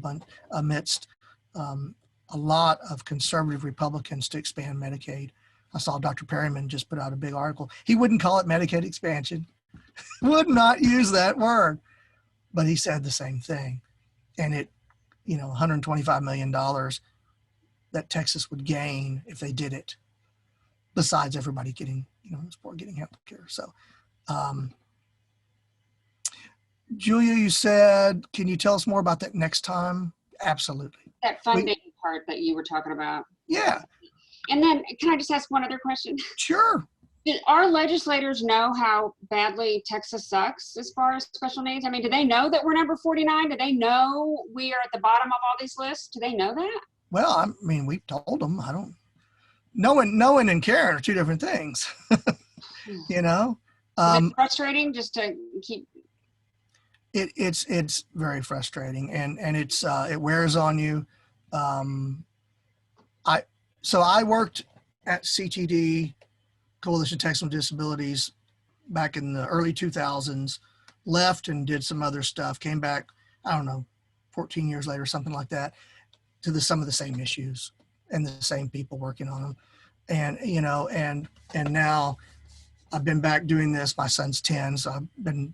amidst a lot of conservative Republicans to expand Medicaid. I saw Dr. Perryman just put out a big article. He wouldn't call it Medicaid expansion, would not use that word, but he said the same thing. And it, you know, $125 million that Texas would gain if they did it, besides everybody getting, you know, support getting health care. So, Julia, you said, can you tell us more about that next time? Absolutely. That funding part that you were talking about. Yeah. And then can I just ask one other question? Sure. Did our legislators know how badly Texas sucks as far as special needs? I mean, do they know that we're number 49? Do they know we are at the bottom of all these lists? Do they know that? Well, I mean, we've told them. I don't. Knowing and caring are two different things. You know. Is it frustrating just to keep? It's very frustrating, and it wears on you. I worked at CTD, Coalition Texas with Disabilities, back in the early 2000s, left and did some other stuff, came back, I don't know, 14 years later, something like that, to some of the same issues and the same people working on them. And, you know, and now I've been back doing this. My son's 10, so I've been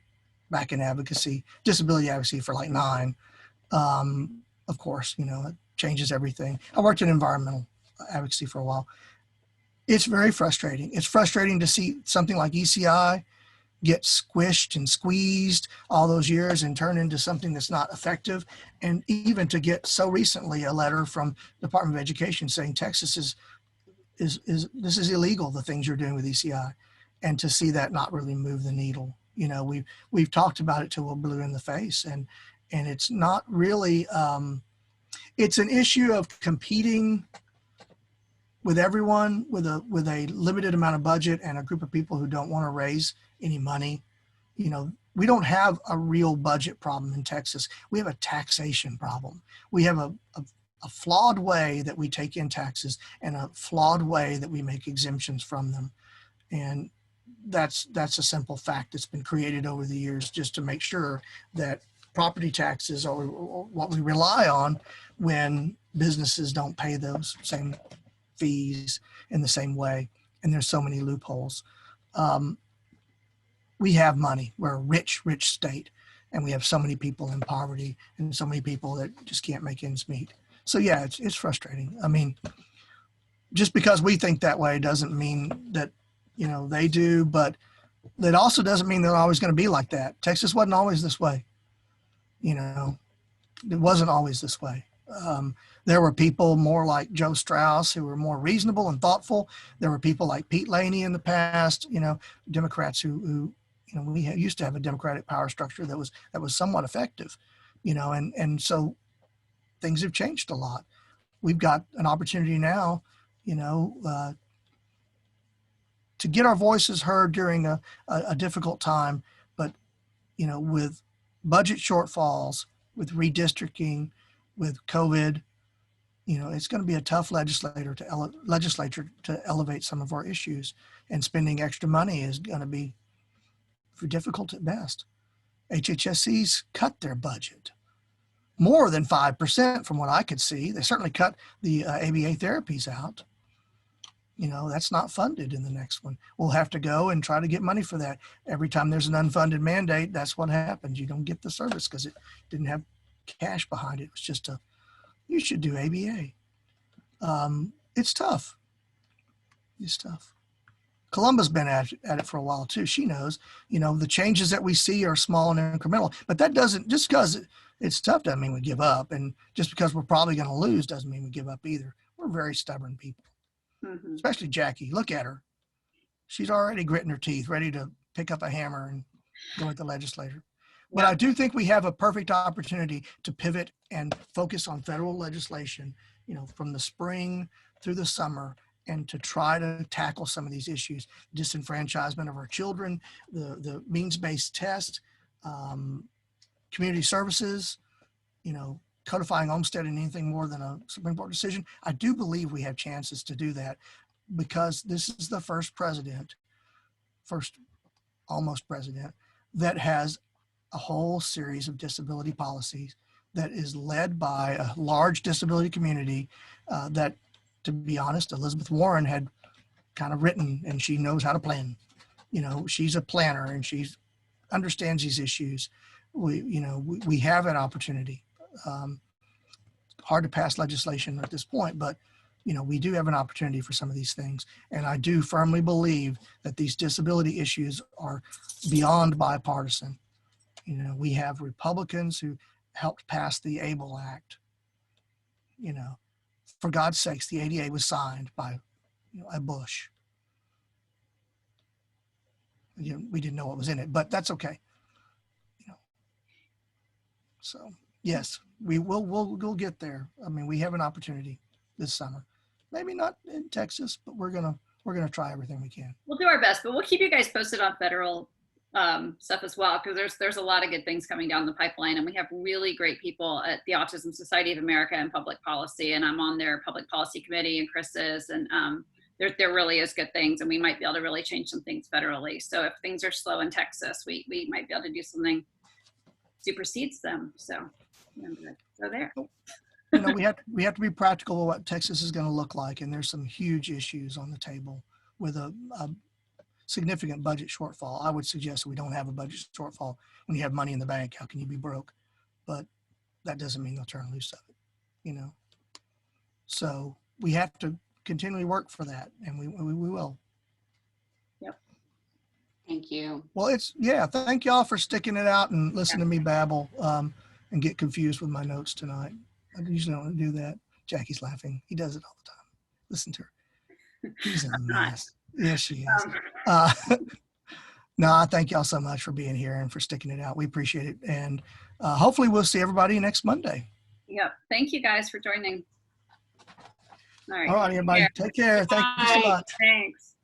back in advocacy, disability advocacy, for like 9. Of course, you know, it changes everything. I worked in environmental advocacy for a while. It's very frustrating. It's frustrating to see something like ECI get squished and squeezed all those years and turn into something that's not effective. And even to get so recently a letter from the Department of Education saying Texas is this is illegal, the things you're doing with ECI, and to see that not really move the needle. You know, we've talked about it till we're blue in the face, and it's not really. It's an issue of competing with everyone with a limited amount of budget and a group of people who don't want to raise any money. You know, we don't have a real budget problem in Texas. We have a taxation problem. We have a flawed way that we take in taxes and a flawed way that we make exemptions from them. And that's a simple fact that's been created over the years just to make sure that property taxes are what we rely on when businesses don't pay those same fees in the same way. And there's so many loopholes. We have money. We're a rich state, and we have so many people in poverty and so many people that just can't make ends meet. So yeah, it's frustrating. I mean, just because we think that way doesn't mean that, you know, they do, but that also doesn't mean they're always going to be like that. Texas wasn't always this way. You know, it wasn't always this way. There were people more like Joe Strauss who were more reasonable and thoughtful. There were people like Pete Laney in the past, you know, Democrats who you know, we used to have a Democratic power structure that was somewhat effective, you know, and so things have changed a lot. We've got an opportunity now, you know, to get our voices heard during a difficult time, but, you know, with budget shortfalls, with redistricting, with COVID, You know, it's going to be a tough legislature to elevate some of our issues, and spending extra money is going to be difficult at best. HHSC's cut their budget more than 5% from what I could see. They certainly cut the ABA therapies out. You know, that's not funded in the next one. We'll have to go and try to get money for that. Every time there's an unfunded mandate, that's what happens. You don't get the service because it didn't have cash behind it. It was just you should do ABA. It's tough. It's tough. Columba's been at it for a while too. She knows, you know, the changes that we see are small and incremental, but that doesn't, just because it's tough doesn't mean we give up. And just because we're probably going to lose doesn't mean we give up either. We're very stubborn people, especially Jackie. Look at her. She's already gritting her teeth, ready to pick up a hammer and go at the legislature. But I do think we have a perfect opportunity to pivot and focus on federal legislation, you know, from the spring through the summer, and to try to tackle some of these issues: disenfranchisement of our children, the means-based test, community services, you know, codifying Olmstead in anything more than a Supreme Court decision. I do believe we have chances to do that, because this is the first almost president that has a whole series of disability policies that is led by a large disability community that, to be honest, Elizabeth Warren had kind of written, and she knows how to plan. You know, she's a planner and she understands these issues. We have an opportunity. Hard to pass legislation at this point, but you know, we do have an opportunity for some of these things. And I do firmly believe that these disability issues are beyond bipartisan. You know, we have Republicans who helped pass the ABLE Act. You know, for God's sakes, the ADA was signed by, you know, a Bush. We didn't know what was in it, but that's okay. You know, so yes, we'll get there. I mean, we have an opportunity this summer. Maybe not in Texas, but we're gonna try everything we can. We'll do our best, but we'll keep you guys posted on federal stuff as well, because there's a lot of good things coming down the pipeline, and we have really great people at the Autism Society of America and Public Policy, and I'm on their public policy committee, and Chris is, and there really is good things, and we might be able to really change some things federally. So if things are slow in Texas, we might be able to do something supersedes them. So there. You know, we have to be practical of what Texas is going to look like, and there's some huge issues on the table with a significant budget shortfall. I would suggest we don't have a budget shortfall when you have money in the bank. How can you be broke? But that doesn't mean they'll turn loose of it, you know. So we have to continually work for that, and we will. Yep. Thank you. Well, thank y'all for sticking it out and listening to me babble and get confused with my notes tonight. I usually don't do that. Jackie's laughing. He does it all the time. Listen to her. He's a mess. Yes, she is. No, I thank y'all so much for being here and for sticking it out. We appreciate it. And hopefully we'll see everybody next Monday. Yep. Thank you guys for joining. All right. All right, everybody. Take care. Thank you so much. Thanks.